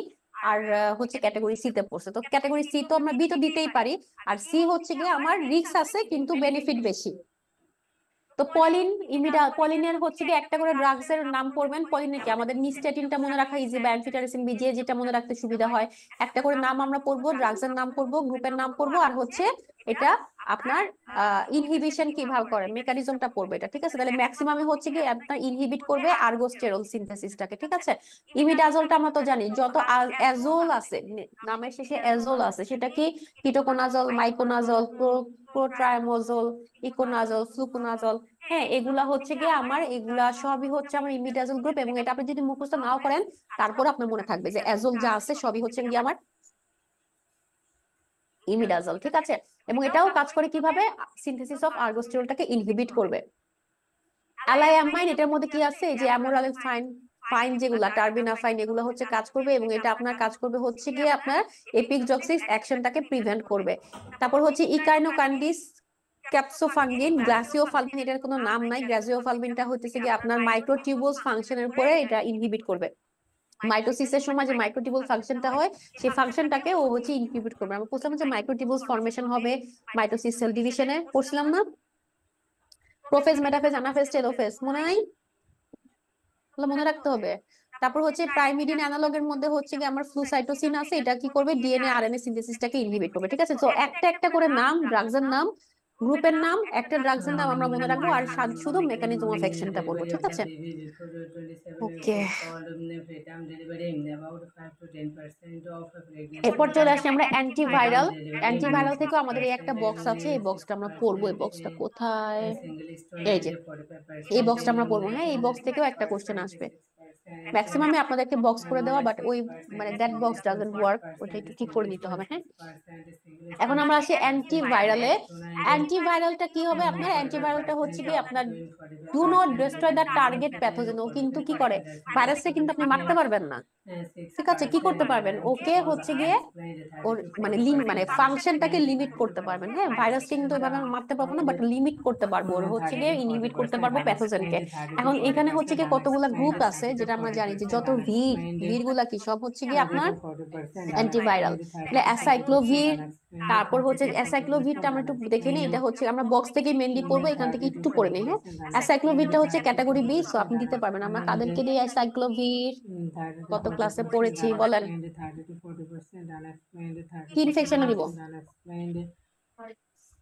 আর হচ্ছে ক্যাটাগরি সি তে পড়ছে। তো ক্যাটাগরি সি তো আমরা বি তো দিতেই পারি, আর সি হচ্ছে গিয়ে আমার রিস্ক আছে কিন্তু বেনিফিট বেশি। তো পলিনের হচ্ছে কি একটা করে ড্রাগস এর নাম পড়বেন। পলিনের কি আমাদের নিস্টেটিনটা মনে রাখা ইজি, বা অ্যামফিটারিসিন বি, যেটা মনে রাখতে সুবিধা হয়। একটা করে নাম আমরা পড়বো, ড্রাগস এর নাম পড়বো, গ্রুপের নাম পড়বো, আর হচ্ছে এটা আপনার ইনহিবিশন কিভাবে করে মেকানিজমটা পড়বে এটা, ঠিক আছে। তাহলে ম্যাক্সিমামে হচ্ছে কি আপনার ইনহিবিট করবে আর্গোস্টেরল সিনথেসিসটাকে, ঠিক আছে। ইমিডাজলটা আমরা তো জানি, যত অ্যাজোল আছে নামের শেষে অ্যাজোল আছে, সেটা কি কিটোকোনাজল, মাইকোনাজল, প্রোট্রায়ামোজল, ইকোনাজল, ফ্লুকোনাজল, হ্যাঁ এগুলা হচ্ছে গিয়ে আমার, এগুলা সবই হচ্ছে আমার ইমিডাজল গ্রুপ। এবং এটা আপনি যদি মুখস্থ নাও করেন তারপর আপনার মনে থাকবে যে অ্যাজল যা আছে সবই হচ্ছে গিয়ে আমার ইমিডাজল, ঠিক আছে। এবং এটাও কাজ করে কিভাবে, সিনথেসিস অফ আর্গোস্টেরলটাকে ইনহিবিট করবে। অ্যালাইঅ্যামাইন এটার মধ্যে কি আছে, যে অ্যামোরালিল ফাইন, ফাইন যেগুলা টার্বিনাফাইন, এগুলো হচ্ছে কাজ করবে, এবং এটা আপনার কাজ করবে হচ্ছে গিয়ে আপনার এপিজক্সিস অ্যাকশনটাকে প্রিভেন্ট করবে। তারপর হচ্ছে ইকাইনোকান্ডিস, ক্যাপসোফাঙ্গিন, গ্লাসিওফালমিন, এটার কোনো নাম নাই, গ্লাসিওফালমিনটা হচ্ছে গিয়ে আপনার মাইক্রোটিউবুলস ফাংশনের উপরে এটা ইনহিবিট করবে। মাইটোসিসের সময় যে মাইক্রোটিউবুল ফাংশনটা হয়, সেই ফাংশনটাকে ও হচ্ছে ইনহিবিট করবে। আমরা বলছিলাম যে মাইক্রোটিউবুলস ফর্মেশন হবে মাইটোসিস সেল ডিভিশনে, পড়ছিলাম না, প্রোফেজ, মেটাফেজ, অ্যানাফেজ, টেলোফেজ, মনে নাই? মনে রাখতে হবে। তারপর হচ্ছে প্রাইমিডিন অ্যানালগের মধ্যে হচ্ছে কি আমার ফ্লুসাইটোসিন আছে, এটা কি করবে, ডিএনএ আরএনএ সিনথেসিসটাকে ইনহিবিট করবে, ঠিক আছে। তো একটা একটা করে নাম, ড্রাগসের নাম, গ্রুপের নাম, একটা ড্রাগসের নাম আমরা মনে রাখবো, আর শুধু মেকানিজম অফ অ্যাকশনটা পড়বো, ঠিক আছে। baby before 27 okay, is called preterm delivery. About 5 to 10% of pregnancy এরপর চলে আসি আমরা অ্যান্টিভাইরাল। delivery অ্যান্টিভাইরাল means থেকেও আমাদের এই একটা 6% বক্স আছে, এই বক্সটা আমরা পড়বো। এই বক্সটা কোথায়, single stone এই and যে 45% এই বক্সটা আমরা পড়বো, হ্যাঁ এই বক্স থেকেও একটা কোশ্চেন আসবে। ম্যাক্সিমামে আপনাদেরকে বক্স করে দেওয়া, বাট ওই মানে দ্যাট বক্স ডাজন্ট ওয়ার্ক, ওটা একটু ঠিক করে নিতে হবে, হ্যাঁ। এখন আমরা আসি অ্যান্টিভাইরালে। অ্যান্টিভাইরালটা কি হবে আপনার, অ্যান্টিভাইরালটা হচ্ছে কি আপনার do not destroy the target pathogen. ও কিন্তু কি করে, ভাইরাসকে কিন্তু আপনি মারতে পারবেন না, ঠিক আছে, কি করতে পারবেন, ওকে হচ্ছে গিয়ে ওর মানে মানে ফাংশনটাকে লিমিট করতে পারবেন। হ্যাঁ, ভাইরাসকে কিন্তু এভাবে আমরা মারতে পারবো না, বাট লিমিট করতে পারবো, ওর হচ্ছে গিয়ে ইনহিবিট করতে পারবো প্যাথোজেনকে। এখন এখানে হচ্ছে গিয়ে কতগুলা গ্রুপ আছে, যেটা আমরা জানি যে যত ভির গুলা কি সব হচ্ছে গিয়ে আপনার অ্যান্টিভাইরাল। অ্যাসাইক্লোভির, তারপর হচ্ছে অ্যাসাইক্লোভিরটা আমরা একটু দেখে নিই, এটা হচ্ছে আমরা বক্স থেকে মেনলি পড়বো, এখান থেকে একটু পড়ে নিই। হ্যাঁ, অ্যাসাইক্লোভিরটা হচ্ছে ক্যাটাগরি বি, সো আপনি দিতে পারবেন। আমরা কাদেরকে দিই অ্যাসাইক্লোভির, কত ক্লাসে পড়েছি বলেন, কি ইনফেকশনে দিব?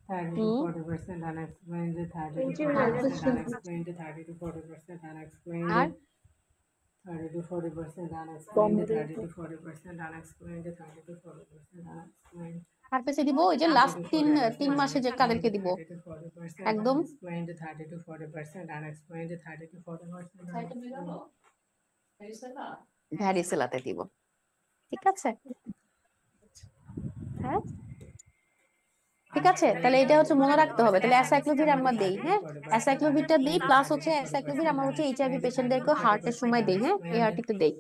30 to 40% unexplained, 30 to 40% unexplained, 30 to 40% unexplained, R 30 to 40% unexplained, 30 to 40% unexplained, 30 to 40% unexplained, তার পেছে দিব ওই যে লাস্ট তিন মাসে যে কাদেরকে দিব 30 to 40% একদম unexplained, 30 to 40% unexplained, 30 to 40% unexplained. ভ্যারিসেলাতে দিব, ঠিক আছে। হ্যাঁ, ঠিক আছে, তাহলে এটা হচ্ছে মনে রাখতে হবে। তাহলে অ্যাসাইক্লোভির আমরা দেই, হ্যাঁ, অ্যাসাইক্লোভিরটা দেই, প্লাস হচ্ছে অ্যাসাইক্লোভির আমরা হচ্ছে এইচআইভি পেশেন্টদেরকে হার্টের সময় দেই। হ্যাঁ, এআরটিতে দেই।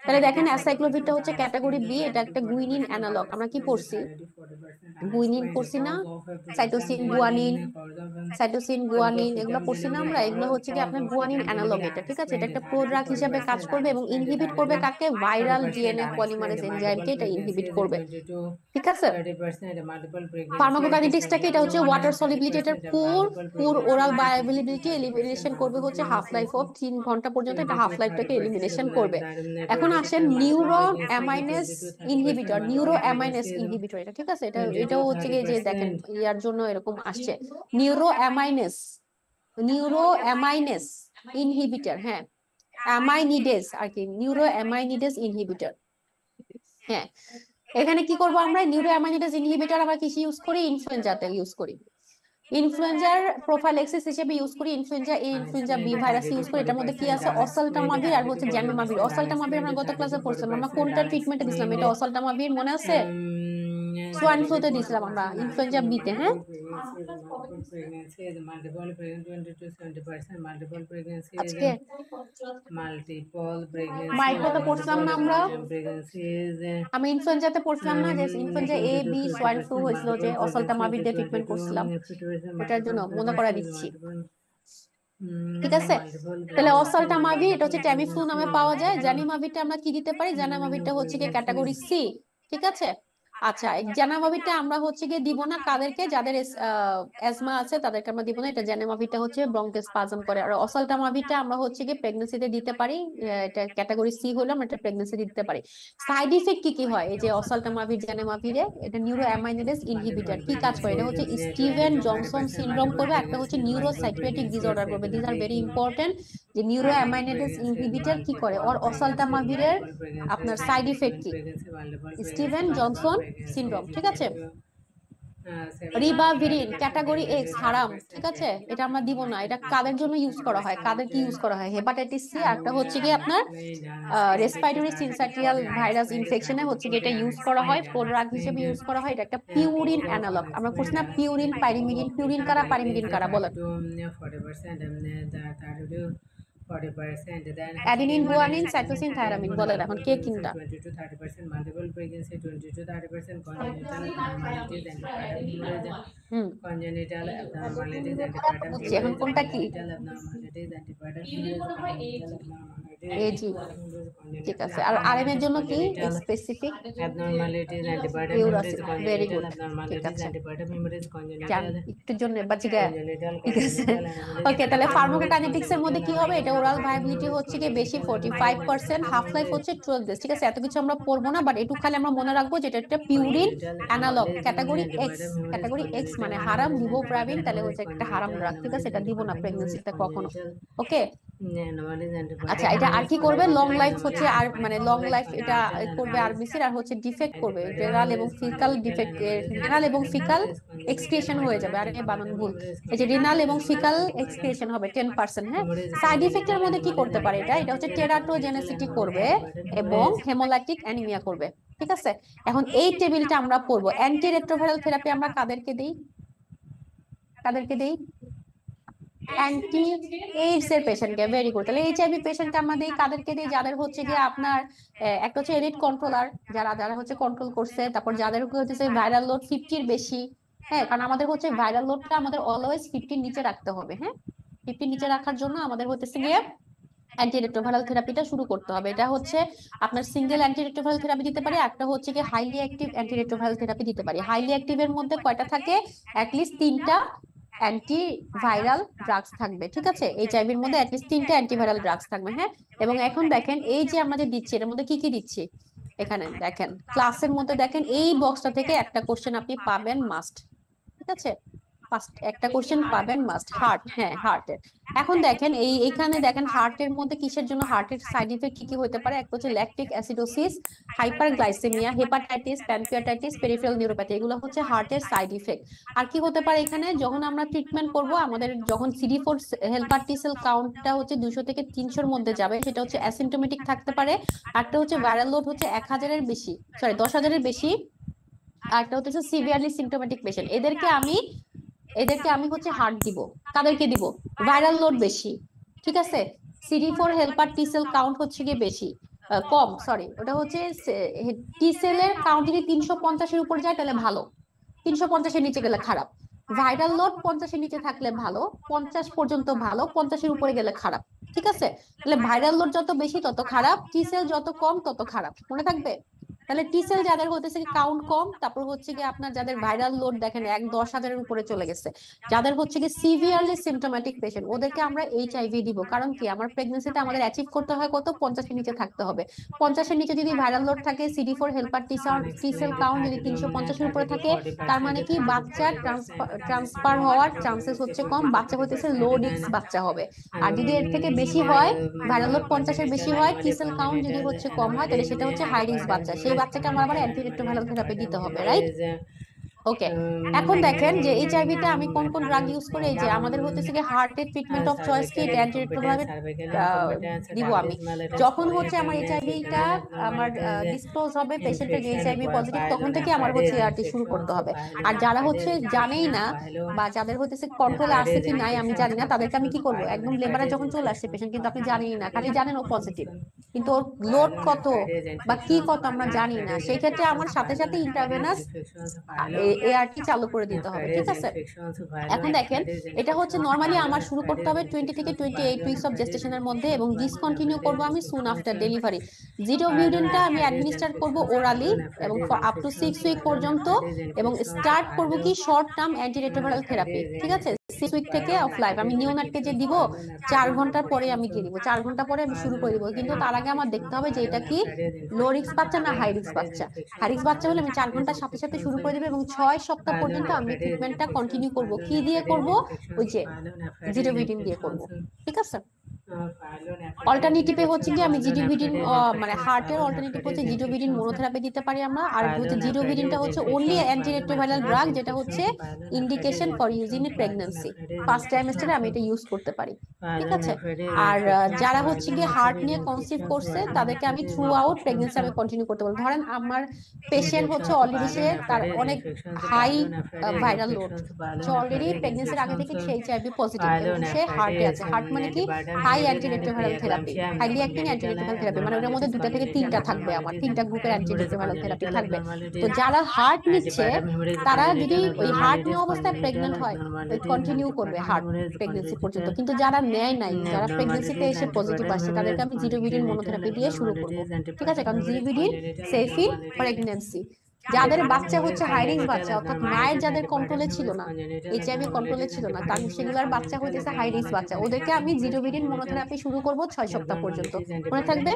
তাহলে দেখেন অ্যাসাইক্লোভিরটা হচ্ছে ক্যাটাগরি বি, এটা একটা গুইনিন অ্যানালগ। আমরা কি পড়ছি, গুইনিন পড়ছি না, সাইটোসিন গুয়ানিন এগুলো পড়ছি না আমরা, এগুলো হচ্ছে কি আপনার গুয়ানিন অ্যানালগ এটা, ঠিক আছে। এটা একটা প্রোড্রাগ হিসেবে কাজ করবে এবং ইনহিবিট করবে কাকে, ভাইরাল ডিএনএ পলিমারেজ এনজাইমকে এটা ইনহিবিট করবে, ঠিক আছে। ফার্মাকোকাইনেটিক্সটাকে এটা হচ্ছে ওয়াটার সলিবিলিটি, এটার পুর ওরাল বায়োঅ্যাভেলেবিলিটি এলিমিনেশন করবে হচ্ছে হাফ লাইফ অফ 3 ঘন্টা পর্যন্ত, এটা হাফ লাইফটাকে এলিমিনেশন করবে। এখন আসেন নিউরো অ্যামাইনেস ইনহিবিটর, এটা ঠিক আছে। এটাও হচ্ছে কি যে দেখেন ইয়ার জন্য এরকম আসছে, নিউরো অ্যামাইনেস ইনহিবিটর, হ্যাঁ, অ্যামাইনিডেজ আর কি, নিউরো অ্যামাইনিডেজ ইনহিবিটর। হ্যাঁ, এখানে কি করব আমরা, নিউরো অ্যামাইনিডেজ ইনহিবিটর আমরা কিসে ইউজ করি, ইনফ্লুয়েঞ্জাতে ইউজ করি, ইনফ্লুয়েঞ্জার প্রোফাইলেক্সিস হিসেবে ইউজ করি, ইনফ্লুয়েঞ্জা এ ইনফ্লুয়েঞ্জা বি ভাইরাস ইউজ করি। এটার মধ্যে কি আছে, অসালটামাভির আর হচ্ছে জ্যানোমাভির। অসালটামাভির আমরা গত ক্লাসে পড়ছিলাম, আমরা কোনটা ট্রিটমেন্টে দিছিলাম, এটা অসালটামাভির মনে আছে, সোয়াইন ফ্লুতে দিছিলাম আমরা, ইনফ্লুয়েঞ্জা বিতে। হ্যাঁ, আজকে মাইক্রো তো পড়ছিলাম না আমরা, আমি ইনফ্লুয়েঞ্জাতে পড়ছিলাম না, যে influenza A B swine flu হয়েছিল, যে অসালটামাভির দিয়ে ট্রিটমেন্ট করছিলাম, এটার জন্য মনে করা দিচ্ছি, ঠিক আছে। তাহলে অসালটামাভি এটা হচ্ছে ট্যামিফ্লু নামে পাওয়া যায়। জানিমাভিরটা আমরা কি দিতে পারি, জানামাভিরটা হচ্ছে কি ক্যাটাগরি সি, ঠিক আছে। আচ্ছা, জানামাভিরটা আমরা হচ্ছে গিয়ে দিব না কাদেরকে, যাদের অ্যাজমা আছে তাদেরকে আমরা দিব না, এটা জানামাভিরটা হচ্ছে ব্রঙ্কোস্পাজম করে। আর অসালটামাভিরটা আমরা হচ্ছে গিয়ে প্রেগন্যান্সিতে দিতে পারি, এটা ক্যাটাগরি সি হলো, আমরা এটা প্রেগন্যান্সিতে দিতে পারি। সাইড ইফেক্ট কি কি হয় এই যে অসালটামাভির জানামাভিরে, এটা নিউরো অ্যামাইনেডেজ ইনহিবিটর, কি কাজ করে, এটা হচ্ছে স্টিভেন জনসন সিনড্রোম করবে, একটা হচ্ছে নিউরো সাইকিয়াট্রিক ডিসঅর্ডার করবে। দিস আর ভেরি ইম্পর্টেন্ট, যে নিউরো অ্যামাইনেডেজ ইনহিবিটর কি করে, আর অসালটামাভিরের আপনার সাইড ইফেক্ট কি, স্টিভেন জনসন সিনড্রোম, ঠিক আছে। রিবাভিরিন ক্যাটাগরি এক্স হারাম, ঠিক আছে, এটা আমরা দিব না। এটা কাদের জন্য ইউজ করা হয়, কাদের কি ইউজ করা হয়, হেপাটাইটিস সি, আর একটা হচ্ছে কি আপনার রেসপিরেটরি সিনসাইটিয়াল ভাইরাস ইনফেকশনে হচ্ছে কি এটা ইউজ করা হয়, প্রোড্রাগ হিসেবে ইউজ করা হয়। এটা একটা পিউরিন অ্যানালগ, আমরা করছি না পিউরিন পাইরিমিডিন, পিউরিন কারা পাইরিমিডিন কারা বলেন, 40%, then অ্যাডিনিন গুয়ানিন সাইটোসিন থাইরামিন, বলেন এখন কে কিনটা, 20 to 30% multiple pregnancy, 20 to 30% congenital abnormalities and congenital abnormalities and বুঝছি, এখন কোনটা কি, abnormalities and congenital abnormalities, AG, ঠিক আছে। আর আরএম এর জন্য কি স্পেসিফিক abnormalities and ইউরাসিন, ভেরি গুড, ঠিক abnormalities আছে। and memories, জান congenital একটুর জন্য বাঁচি গায়, congenital ঠিক আছে। congenital ওকে, তাহলে ফার্মাকোকাইনেটিক্স এর মধ্যে কি হবে, এটা ওরাল ভায়াবিলিটি হচ্ছে কি বেশি 45%, হাফ লাইফ হচ্ছে 12 ডেজ, ঠিক আছে। এত কিছু আমরা পড়বো না, বাট একটু খালি আমরা মনে রাখবো যেটা একটা পিউরিন অ্যানালগ, ক্যাটাগরি এক্স মানে হারাম, লিভোপ্রাভিন, তাহলে হচ্ছে একটা হারাম ড্রাগ, ঠিক আছে, এটা দিব না প্রেগন্যান্সিতে কখনো, ওকে। আচ্ছা, এটা আর কি করবে, লং লাইফ হচ্ছে, আর মানে লং লাইফ এটা করবে আরবিসির, আর হচ্ছে ডিফেক্ট করবে রেনাল এবং ফিকাল ডিফেক্ট, রেনাল এবং ফিকাল এক্সক্রিয়েশন হয়ে যাবে, আর বানান ভুল, এই যে রেনাল এবং ফিকাল এক্সক্রিয়েশন হবে 10%। হ্যাঁ, সাইড ইফেক্টের মধ্যে কি করতে পারে, এটা হচ্ছে টেরাটোজেনেসিটি করবে এবং হেমোলাইটিক অ্যানিমিয়া করবে, ঠিক আছে। এখন এই টেবিলটা আমরা পড়বো, অ্যান্টি রেট্রোভাইরাল থেরাপি আমরা কাদেরকে দেই, অ্যান্টি এইডস এর পেশেন্টকে, ভেরি গুড। তাহলে এইচআইভি পেশেন্ট আমরা দিই কাদেরকে দিই? যাদের হচ্ছে গিয়ে আপনার একটা হচ্ছে এলিট কন্ট্রোলার, যারা যারা হচ্ছে কন্ট্রোল করছে, তারপর যাদের হচ্ছে ভাইরাল লোড 50 এর বেশি। হ্যাঁ, কারণ আমাদের হচ্ছে ভাইরাল লোডটা আমাদের অলওয়েজ 50 নিচে রাখতে হবে। হ্যাঁ, 50 নিচে রাখার জন্য আমাদের হচ্ছে গিয়ে অ্যান্টিরেট্রোভাইরাল থেরাপিটা শুরু করতে হবে। এটা হচ্ছে আপনার সিঙ্গেল অ্যান্টিরেট্রোভাইরাল থেরাপি দিতে পারি, একটা হচ্ছে কি হাইলি অ্যাক্টিভ অ্যান্টিরেট্রোভাইরাল থেরাপি দিতে পারি। হাইলি অ্যাক্টিভ এর মধ্যে কয়টা থাকে? অ্যাটলিস্ট 3টা অ্যান্টিভাইরাল ড্রাগস থাকবে, ঠিক আছে? এইচআইভির মধ্যে অ্যাটলিস্ট 3টা অ্যান্টিভাইরাল ড্রাগস থাকবে। হ্যাঁ, এবং এখন দেখেন এই যে আমরা যে দিচ্ছি এর মধ্যে কি কি দিচ্ছি, এখানে দেখেন ক্লাসের মধ্যে দেখেন এই বক্সটা থেকে একটা কোশ্চেন আপনি পাবেন মাস্ট, ঠিক আছে? ফার্স্ট একটা কোশ্চেন পাবেন মাস্ট, হার্ট। হ্যাঁ, হার্টের। এখন দেখেন এইখানে দেখেন হার্টের মধ্যে কিসের জন্য, হার্টের সাইড ইফেক্ট কি কি হতে পারে? একটা হচ্ছে lactic acidosis, hyperglycaemia, hepatitis, pancreatitis, peripheral neuropathy, এগুলো হচ্ছে হার্টের সাইড ইফেক্ট। আর কি হতে পারে এখানে? যখন আমরা ট্রিটমেন্ট করব আমাদের যখন CD4 হেল্পার টি সেল কাউন্টটা হচ্ছে 200 থেকে 300-র মধ্যে যাবে, সেটা হচ্ছে অ্যাসিম্পটোমেটিক থাকতে পারে। আরটা হচ্ছে ভাইরাল লোড হচ্ছে 1000-এর বেশি, সরি 10,000-এর বেশি। আরটা হচ্ছে সিভিয়ারলি সিম্পটোমেটিক পেশেন্ট, এদেরকে আমি হচ্ছে হার্ট দিব। কাদেরকে দিব? ভাইরাল লোড বেশি, ঠিক আছে? CD4 হেল্পার টি সেল কাউন্ট হচ্ছে গিয়ে বেশি, কম, সরি, ওটা হচ্ছে টি সেলের কাউন্ট যদি 350-এর উপর যায় তাহলে ভালো, 350-এর নিচে গেলে খারাপ। ভাইরাল লোড 50-এর নিচে থাকলে ভালো, 50 পর্যন্ত ভালো, 50-এর উপরে গেলে খারাপ, ঠিক আছে? তাহলে ভাইরাল লোড যত বেশি তত খারাপ, টি সেল যত কম তত খারাপ, মনে থাকবে? তাহলে টি সেল যাদের হতেছে কাউন্ট কম, তারপর হচ্ছে কি আপনার যাদের ভাইরাল লোড দেখেন 10,000-এর উপরে চলে গেছে, যাদের হচ্ছে কি সিভিয়ারলি সিম্পটোম্যাটিক পেশেন্ট, ওদেরকে আমরা এইচআইভি দিব। কারণ কি? আমার প্রেগন্যান্সিতে আমাদের অ্যাচিভ করতে হয় কত? 50-এর নিচে থাকতে হবে। 50-এর নিচে যদি ভাইরাল লোড থাকে, CD4 হেল্পার টি সেল কাউন্ট যদি 350-এর উপরে থাকে, তার মানে কি বাচ্চার ট্রান্সফার হওয়ার চান্সেস হচ্ছে কম, বাচ্চা হতেছে লো রিস্ক বাচ্চা হবে। আর যদি এর থেকে বেশি হয়, ভাইরাল লোড 50-এর বেশি হয়, টি সেল কাউন্ট যদি হচ্ছে কম হয়, তাহলে সেটা হচ্ছে হাই রিস্ক বাচ্চা। সেই বাচ্চাকে আমার আবার অ্যান্টিরেট্রোভাইরাল থেরাপি দিতে হবে, রাইট? ওকে, এখন দেখেন যে এইচআইভিতে আমি কোন কোন ড্রাগ ইউজ করি। এই যে আমাদের হচ্ছে কি হার্টের ট্রিটমেন্ট অফ চয়েস কি অ্যান্টিরেট্রোভাইরাল দিব আমি। যখন হচ্ছে আমার এইচআইভিটা আমার ডিসক্লোজ হবে পেশেন্টের যে এইচআইভি পজিটিভ, তখন থেকে আমার হচ্ছে আরটি শুরু করতে হবে। আর যারা হচ্ছে জানেই না বা যাদের হচ্ছে কন্ট্রোলে আছে কি নাই আমি জানি না, তাদেরকে আমি কি করবো? একদম লেবারে যখন চলে আসছে পেশেন্ট, কিন্তু আপনি জানেনই না, খালি জানেন ও পজিটিভ, কিন্তু ওর লোড কত বা কি কত আমরা জানি না, সেই ক্ষেত্রে আমার সাথে সাথে ইন্টারভেনাস এআরটি চালু করে দিতে হবে, ঠিক আছে? এখন দেখেন এটা হচ্ছে নরমালি আমার শুরু করতে হবে 20 থেকে 28 উইকস অফ জেস্টেশনের মধ্যে, এবং ডিসকন্টিনিউ করব আমি সুন আফটার ডেলিভারি। জিডোভিউরিনটা আমি অ্যাডমিনিস্টার করব ওরালি এবং আপ টু 6 উইক পর্যন্ত, এবং স্টার্ট করব কি শর্ট টার্ম অ্যান্টিরেট্রোভাইরাল থেরাপি, ঠিক আছে? 6 উইক থেকে অফ লাইফ। আমি নিওনাটকে যে দিব 4 ঘন্টার পরে আমি দিয়ে দিব, 4 ঘন্টা পরে আমি শুরু করে দিব, কিন্তু তার আগে আমার দেখতে হবে যে এটা কি লো রিস্ক বাচ্চা না হাই রিস্ক বাচ্চা। হাই রিস্ক বাচ্চা হলে আমি 4 ঘন্টার সাথে সাথে শুরু করে দিব, এবং 6 সপ্তাহ পর্যন্ত আমি ট্রিটমেন্টটা কন্টিনিউ করব। কি দিয়ে করব? ওই যে জিডোভিডিন দিয়ে করব, ঠিক আছে? অল্টারনেটিভে হচ্ছে কি আমি জিডোভিডিন, মানে হার্টের অল্টারনেটিভ হচ্ছে জিডোভিডিন মনোথেরাপি দিতে পারি আমরা। আর হচ্ছে জিডোভিডিনটা হচ্ছে ওনলি অ্যান্টিরেট্রোভাইরাল ড্রাগ, যেটা হচ্ছে indication for using in pregnancy. First ট্রাইমেস্টারে আমি এটা ইউজ করতে পারি, ঠিক আছে? আর যারা হচ্ছে গিয়ে হার্ট নিয়ে কনসিভ করছে তাদেরকে আমি থ্রু আউট প্রেগন্যান্সি আমি কন্টিনিউ করতে পারবো। ধরেন আমার পেশেন্ট হচ্ছে অলরেডি সে তার অনেক হাই ভাইরাল লোড, সে অলরেডি প্রেগন্যান্সির আগে থেকে সে এইচআইভি পজিটিভ এবং সে হার্টে আছে। হার্ট মানে কি? High antiretroviral therapy, highly acting antiretroviral therapy, মানে ওটার মধ্যে 2টা থেকে 3টা থাকবে, আমার 3টা গ্রুপের অ্যান্টিরেট্রোভাইরাল থেরাপি থাকবে। তো যারা হার্ট নিচ্ছে তারা যদি ওই হার্ট নেওয়া অবস্থায় প্রেগন্যান্ট হয়, ওই কন্টিনিউ করবে হার্ট প্রেগন্যান্সি পর্যন্ত। কিন্তু যারা নেয় নাই, যারা প্রেগন্যান্সিতে এসে পজিটিভ আসছে, তাদেরকে আমি জিডোভিডিন মনোথেরাপি দিয়ে শুরু করব, ঠিক আছে? কারণ জিডোভিডিন সেফ ইন প্রেগন্যান্সি। যাদের বাচ্চা হচ্ছে হাই রিস্ক বাচ্চা, অর্থাৎ মায়ের যাদের কন্ট্রোলে ছিল না, এইচআইভি কন্ট্রোলে ছিল না, তার সেগুলোর বাচ্চা হইতেছে হাই রিস্ক বাচ্চা, ওদেরকে আমি জিডোভিডিন মনোথেরাপি শুরু করব 6 সপ্তাহ পর্যন্ত। মনে থাকবে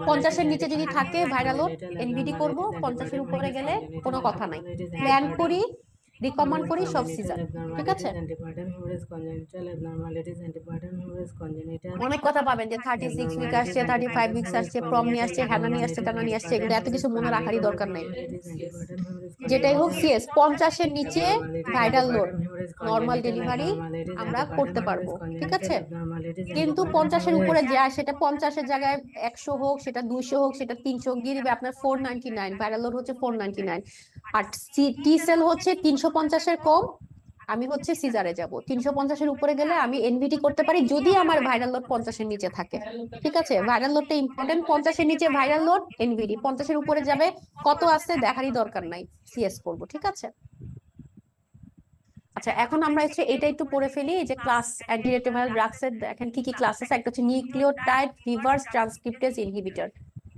50-এর নিচে যদি থাকে ভাইরাল লোড এনভিডি করব, 50-এর উপরে গেলে কোনো কথা নাই, প্ল্যান করি, রিকমেন্ড করি সব সিজন, ঠিক আছে? অনেক কথা পাবেন যে 36 উইক আসছে, 35 উইকস আসছে, প্রম নিয়ে আসছে, হ্যানা নিয়ে আসছে, টানা নিয়ে আসছে, এগুলো এত কিছু মনে রাখারই দরকার নাই। যেটাই হোক সিএস 50-এর নিচে ভাইরাল লোড নরমাল ডেলিভারি আমরা করতে পারবো, ঠিক আছে? কিন্তু 50-এর উপরে যায়, সেটা 50-এর জায়গায় 100 হোক, সেটা 200 হোক, সেটা 300 হোক, দিয়ে দিবে আপনার 499। ভাইরাল লোড হচ্ছে 499, আর টি সেল হচ্ছে 350-এর কম, আমি হচ্ছে সিজারে যাব, 350-এর উপরে গেলে আমি এনভিটি করতে পারি যদি আমার ভাইরাল লোড 50-এর নিচে থাকে। ঠিক আছে, ভাইরাল লোডটা ইম্পর্টেন্ট। 50-এর নিচে ভাইরাল লোড এনভিডি, 50-এর উপরে যাবে কত আছে দেখারই দরকার নাই, সিএস করব। ঠিক আছে, আচ্ছা এখন আমরা হচ্ছে এটা একটু পড়ে ফেলি। এই যে ক্লাস অ্যান্টিরেট্রোভাইরাল ড্রাগস এর দেখেন কি কি ক্লাস আছে। একটা হচ্ছে নিউক্লিওটাইড রিভার্স ট্রান্সক্রিপ্টেজ ইনহিবিটর।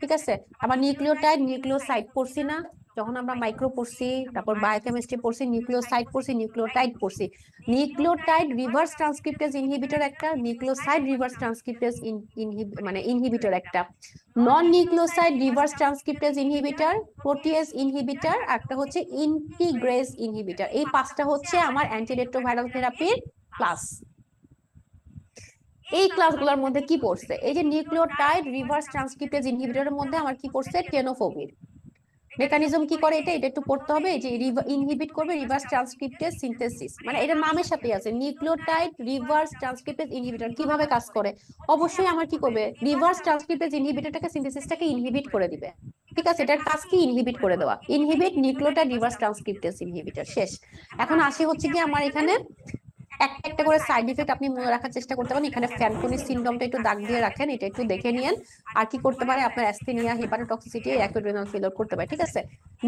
ঠিক আছে, আবার নিউক্লিওটাইড নিউক্লিওসাইড পড়ছি না যখন আমরা মাইক্রো পড়ছি, তারপর বায়োকেমিস্ট্রি পড়ছি, নিউক্লিওসাইড পড়ছি, নিউক্লিওটাইড পড়ছি। নিউক্লিওটাইড রিভার্স ট্রান্সক্রিপ্টেজ ইনহিবিটর একটা, নিউক্লিওসাইড রিভার্স ট্রান্সক্রিপ্টেজ মানে ইনহিবিটর একটা, non nucleoside reverse transcriptase inhibitor, protease inhibitor, একটা হচ্ছে ইন্টিগ্রেজ ইনহিবিটর। এই 5টা হচ্ছে আমার অ্যান্টিরেট্রোভাইরাল থেরাপির ক্লাস। এই ক্লাসগুলোর মধ্যে কি পড়ছে? এই যে নিউক্লিওটাইড রিভার্স ট্রান্সক্রিপ্টেজ ইনহিবিটরের মধ্যে আমার কি পড়ছে? টেনোফোবির মেকানিজম কি করে এটা একটু পড়তে হবে। যে ইনহিবিট করবে রিভার্স ট্রান্সক্রিপ্টেজ সিনথেসিস, মানে এটা নামের সাথে আছে নিউক্লিওটাইড রিভার্স ট্রান্সক্রিপ্টেজ ইনহিবিটর। কিভাবে কাজ করে? অবশ্যই আমার কি করবে, রিভার্স ট্রান্সক্রিপ্টেজ ইনহিবিটরটাকে সিনথেসিসটাকে ইনহিবিট করে দিবে। ঠিক আছে, এটার কাজ কি? ইনহিবিট করে দেওয়া। Inhibit nucleotide reverse transcriptase inhibitor. শেষ। এখন আসি হচ্ছে কি আমার এখানে একটা একটা করে সাইড ইফেক্ট আপনি মনে রাখার চেষ্টা করতে পারেন। এখানে ফ্যানকোনি সিনড্রোমটা একটু দাগ দিয়ে রাখেন, এটা একটু দেখে নিয়েন। আর কি করতে পারে আপনার অ্যাস্থেনিয়া, হেপাটোটক্সিসিটি, অ্যাকুইড ফেলিওর করতে পারে। ঠিক আছে,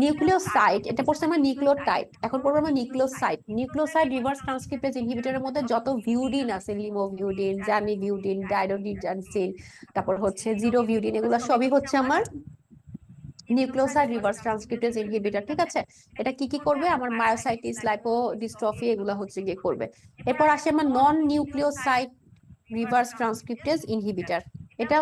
নিউক্লিওসাইড এটা পড়ছে আমরা নিউক্লিওটাইড, এখন পড়বো আমরা নিউক্লিওসাইড। নিউক্লিওসাইড রিভার্স ট্রান্সক্রিপ্টেজ ইনহিবিটরের মধ্যে যত ভিউডিন আছে, লিমোভিউডিন, জানিভিউডিন, ডাইরোডিজানসিন, তারপর হচ্ছে জিরোভিউডিন, এগুলো সবই হচ্ছে আমার নিউক্লিওসাইড রিভার্স ট্রান্সক্রিপ্টেজ ইনহিবিটর। ঠিক আছে, এটা কি কি করবে? আমার মায়োসাইটিস, লাইপোডিস্ট্রফি এগুলো হচ্ছে গিয়ে করবে। এরপর আসে আমার নন নিউক্লিওসাইড রিভার্স ট্রান্সক্রিপ্টেজ ইনহিবিটর। এটা